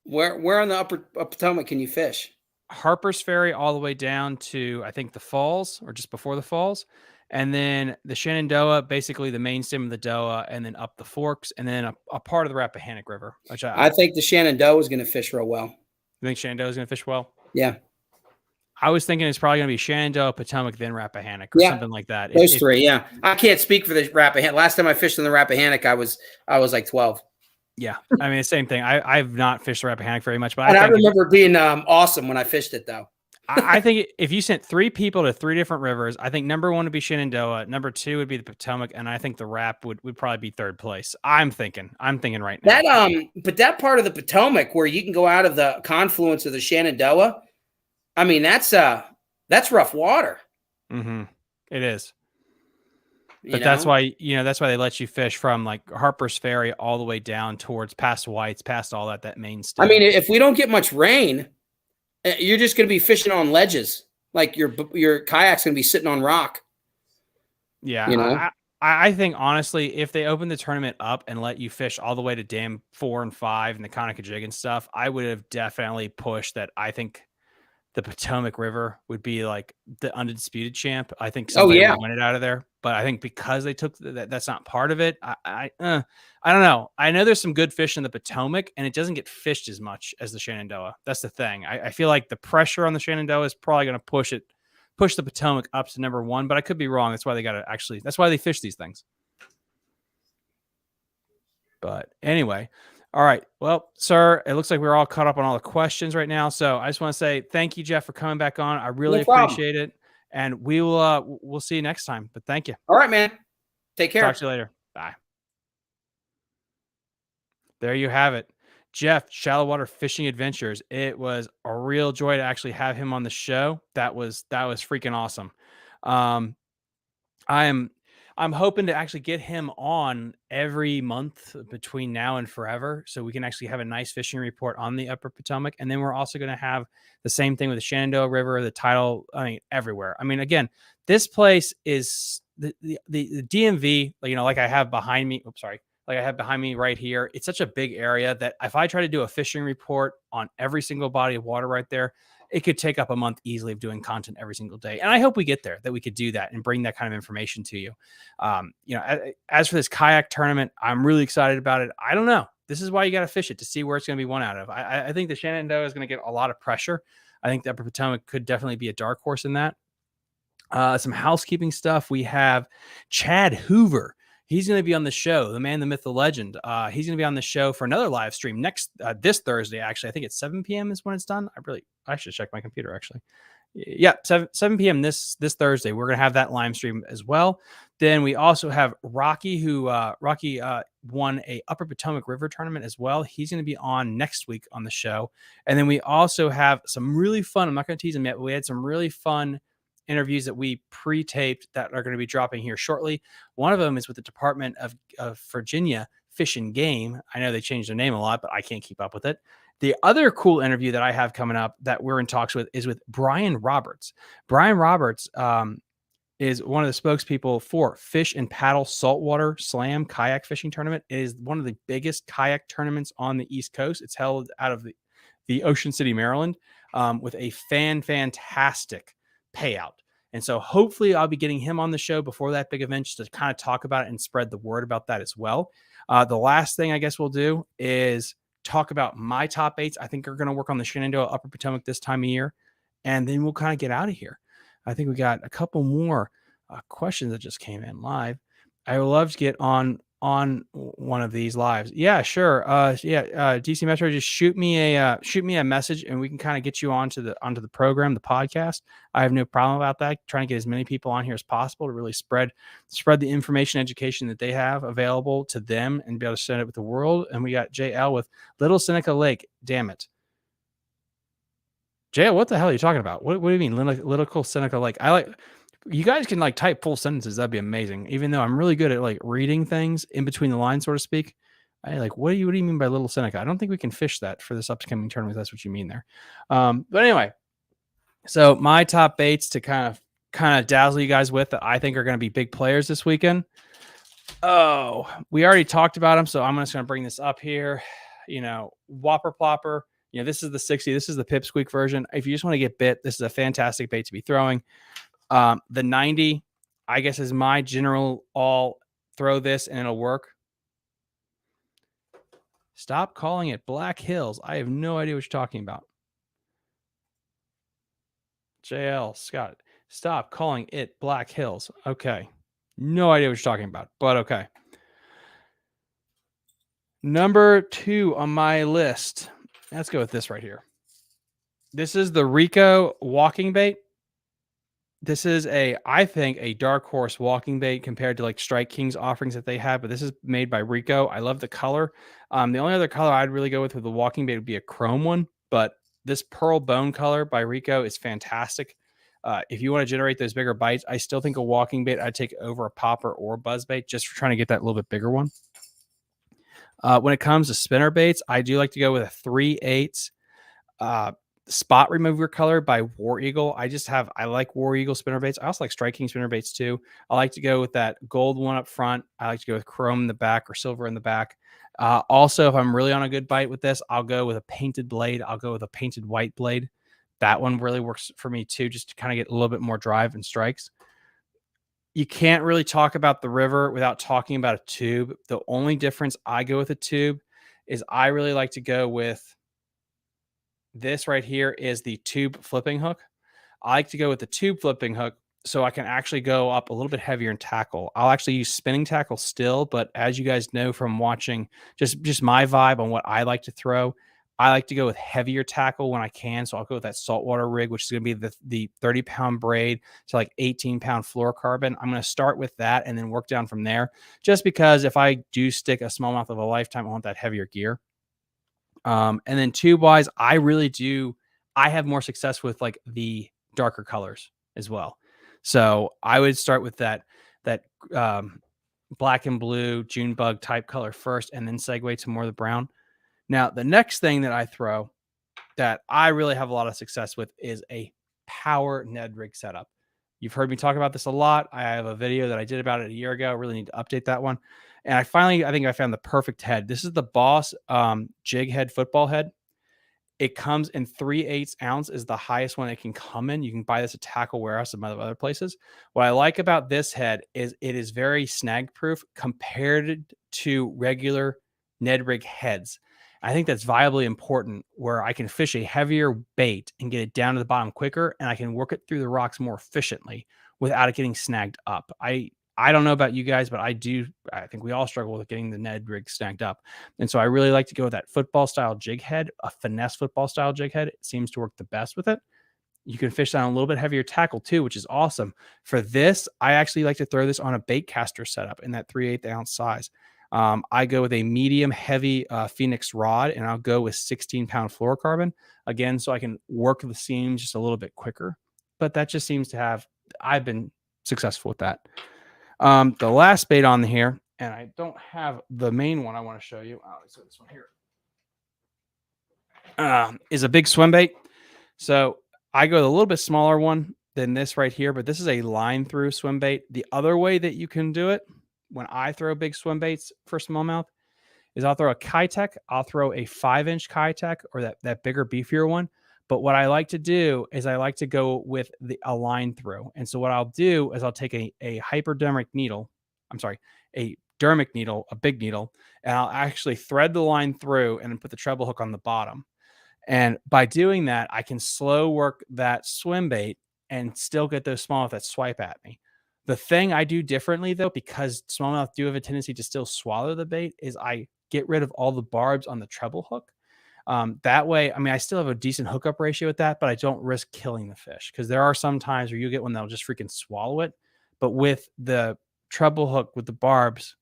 [SPEAKER 6] Where on the Upper Potomac can you fish?
[SPEAKER 5] Harper's Ferry all the way down to, I think, the falls or just before the falls. And then the Shenandoah, basically the main stem of the Doah, and then up the forks, and then a part of the Rappahannock River. Which
[SPEAKER 6] I think the Shenandoah is going to fish real well.
[SPEAKER 5] You think Shenandoah is going to fish well?
[SPEAKER 6] Yeah.
[SPEAKER 5] I was thinking it's probably going to be Shenandoah, Potomac, then Rappahannock, or something like that.
[SPEAKER 6] Those three, yeah. I can't speak for the Rappahannock. Last time I fished in the Rappahannock, I was like 12.
[SPEAKER 5] Yeah, I mean, the same thing. I've not fished the Rappahannock very much, but
[SPEAKER 6] I remember it being awesome when I fished it, though.
[SPEAKER 5] I think if you sent 3 people to 3 different rivers, I think number 1 would be Shenandoah, number 2 would be the Potomac, and I think the Rap would probably be 3rd place. I'm thinking right now.
[SPEAKER 6] But that part of the Potomac where you can go out of the confluence of the Shenandoah, I mean, that's rough water.
[SPEAKER 5] Mm-hmm. It is. But that's why they let you fish from like Harper's Ferry all the way down towards past White's, past all that main stuff.
[SPEAKER 6] I mean, if we don't get much rain, you're just going to be fishing on ledges. Like your kayak's going to be sitting on rock.
[SPEAKER 5] Yeah. I think honestly, if they open the tournament up and let you fish all the way to Dam 4 and 5 and the Conococheague and stuff, I would have definitely pushed that. I think the Potomac River would be like the undisputed champ. I think somebody would win it out of there. But I think because they took that's not part of it. I don't know. I know there's some good fish in the Potomac, and it doesn't get fished as much as the Shenandoah. That's the thing. I feel like the pressure on the Shenandoah is probably going to push the Potomac up to number 1. But I could be wrong. That's why that's why they fish these things. But anyway. All right. Well, sir, it looks like we're all caught up on all the questions right now. So I just want to say thank you, Jeff, for coming back on. I really appreciate it. And we'll see you next time. But thank you.
[SPEAKER 6] All right, man. Take care.
[SPEAKER 5] Talk to you later. Bye. There you have it. Jeff, Shallow Water Fishing Adventures. It was a real joy to actually have him on the show. That was freaking awesome. I'm hoping to actually get him on every month between now and forever, so we can actually have a nice fishing report on the Upper Potomac. And then we're also going to have the same thing with the Shenandoah River, the tidal, everywhere. I mean, again, this place is the DMV, like I have behind me. Oops, sorry. Like I have behind me right here. It's such a big area that if I try to do a fishing report on every single body of water right there, it could take up a month easily of doing content every single day. And I hope we get there, that we could do that and bring that kind of information to you. As for this kayak tournament, I'm really excited about it. I don't know. This is why you got to fish it to see where it's going to be won out of. I think the Shenandoah is going to get a lot of pressure. I think the Upper Potomac could definitely be a dark horse in that. Some housekeeping stuff. We have Chad Hoover. He's going to be on the show, the man, the myth, the legend. He's going to be on the show for another live stream this Thursday. Actually, I think it's 7 p.m. is when it's done. I should check my computer. Actually, Yeah, 7 p.m. this Thursday. We're gonna have that live stream as well. Then we also have Rocky, who won a Upper Potomac River tournament as well. He's going to be on next week on the show. And then we also have some really fun. I'm not going to tease him yet, but we had some really fun interviews that we pre-taped that are going to be dropping here shortly. One of them is with the Department of Virginia Fish and Game. I know they changed their name a lot, but I can't keep up with it. The other cool interview that I have coming up that we're in talks with is with Brian Roberts. Brian Roberts is one of the spokespeople for Fish and Paddle Saltwater Slam Kayak Fishing Tournament. It is one of the biggest kayak tournaments on the East Coast. It's held out of the Ocean City, Maryland, with a fantastic payout. And so hopefully I'll be getting him on the show before that big event just to kind of talk about it and spread the word about that as well. The last thing I guess we'll do is talk about my top 8s. I think we're going to work on the Shenandoah Upper Potomac this time of year, and then we'll kind of get out of here. I think we got a couple more questions that just came in live. I would love to get on one of these lives. Yeah, sure. DC Metro, just shoot me a message and we can kind of get you onto the program, the podcast. I have no problem about that. Trying to get as many people on here as possible to really spread the information, education that they have available to them and be able to share it with the world. And we got JL with Little Seneca Lake. Damn it. JL, what the hell are you talking about? What do you mean, Little Seneca Lake? You guys can like type full sentences. That'd be amazing. Even though I'm really good at like reading things in between the lines, so to speak. What do you mean by Little Seneca? I don't think we can fish that for this upcoming tournament. That's what you mean there. But anyway, so my top 8s to kind of dazzle you guys with that I think are going to be big players this weekend. Oh, we already talked about them, so I'm just going to bring this up here. Whopper Plopper. This is the 60. This is the Pipsqueak version. If you just want to get bit, this is a fantastic bait to be throwing. The 90, I guess, is my general all throw this and it'll work. Stop calling it Black Hills. I have no idea what you're talking about. JL Scott, stop calling it Black Hills. Okay. No idea what you're talking about, but okay. Number 2 on my list. Let's go with this right here. This is the Rico walking bait. This is I think a dark horse walking bait compared to like Strike King's offerings that they have, but this is made by Rico. I love the color. The only other color I'd really go with the walking bait would be a chrome one, but this pearl bone color by Rico is fantastic. If you want to generate those bigger bites, I still think a walking bait I'd take over a popper or a buzz bait just for trying to get that little bit bigger one. When it comes to spinner baits, I do like to go with a 3/8 spot remover color by War Eagle. I like War Eagle spinner baits. I also like Strike King spinner baits too. I like to go with that gold one up front. I like to go with chrome in the back or silver in the back. Also, if I'm really on a good bite with this, I'll go with a painted blade. I'll go with a painted white blade. That one really works for me too, just to kind of get a little bit more drive and strikes. You can't really talk about the river without talking about a tube. The only difference I go with a tube is I really like to go with this right here is the tube flipping hook. I like to go with the tube flipping hook so I can actually go up a little bit heavier in tackle. I'll actually use spinning tackle still, but as you guys know from watching just my vibe on what I like to throw, I like to go with heavier tackle when I can. So I'll go with that saltwater rig, which is going to be the 30-pound braid to like 18-pound fluorocarbon. I'm going to start with that and then work down from there, just because if I do stick a smallmouth of a lifetime, I want that heavier gear. And then tube wise, I have more success with like the darker colors as well. So I would start with that black and blue June bug type color first, and then segue to more of the brown. Now, the next thing that I throw that I really have a lot of success with is a power Ned rig setup. You've heard me talk about this a lot. I have a video that I did about it a year ago. I really need to update that one. And I think I found the perfect head. This is the Boss jig head football head. It comes in 3/8 ounce is the highest one it can come in. You can buy this at Tackle Warehouse and other places. What I like about this head is it is very snag proof compared to regular Ned rig heads. I think that's viably important where I can fish a heavier bait and get it down to the bottom quicker, and I can work it through the rocks more efficiently without it getting snagged up. I don't know about you guys, but I think we all struggle with getting the Ned rig snagged up. And so I really like to go with that football style jig head, a finesse football style jig head. It seems to work the best with it. You can fish on a little bit heavier tackle too, which is awesome. For this, I actually like to throw this on a bait caster setup in that 3/8 ounce size. I go with a medium heavy Phoenix rod, and I'll go with 16-pound fluorocarbon again, so I can work the seams just a little bit quicker. But that just seems to have, I've been successful with that. The last bait on here, and I don't have the main one I want to show you. Oh, so this one here is a big swim bait. So I go with a little bit smaller one than this right here, but this is a line through swim bait. The other way that you can do it when I throw big swim baits for smallmouth is I'll throw a Kitech. I'll throw a 5-inch Kitech or that bigger, beefier one. But what I like to do is I like to go with a line through. And so what I'll do is I'll take a hypodermic needle. I'm sorry, a dermic needle, a big needle, and I'll actually thread the line through and then put the treble hook on the bottom. And by doing that, I can slow work that swim bait and still get those smallmouth that swipe at me. The thing I do differently, though, because smallmouth do have a tendency to still swallow the bait, is I get rid of all the barbs on the treble hook. That way, I mean, I still have a decent hookup ratio with that, but I don't risk killing the fish, because there are some times where you get one that'll just freaking swallow it. But with the treble hook with the barbs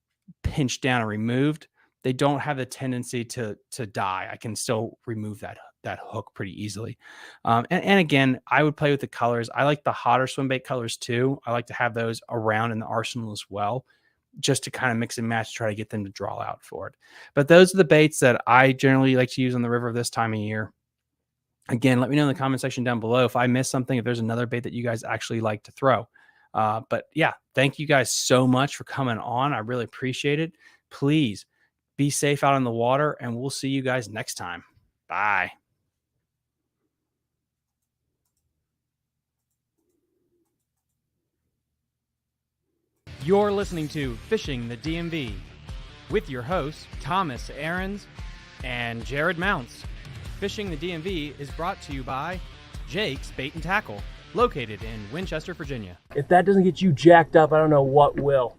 [SPEAKER 5] pinched down and removed, they don't have the tendency to die. I can still remove that hook pretty easily. And again, I would play with the colors. I like the hotter swim bait colors too. I like to have those around in the arsenal as well, just to kind of mix and match, try to get them to draw out for it. But those are the baits that I generally like to use on the river this time of year. Again, let me know in the comment section down below if I missed something, if there's another bait that you guys actually like to throw. But yeah, thank you guys so much for coming on. I really appreciate it. Please be safe out on the water, and we'll see you guys next time. Bye.
[SPEAKER 3] You're listening to Fishing the DMV with your hosts, Thomas Ahrens and Jared Mounts. Fishing the DMV is brought to you by Jake's Bait and Tackle, located in Winchester, Virginia.
[SPEAKER 4] If that doesn't get you jacked up, I don't know what will.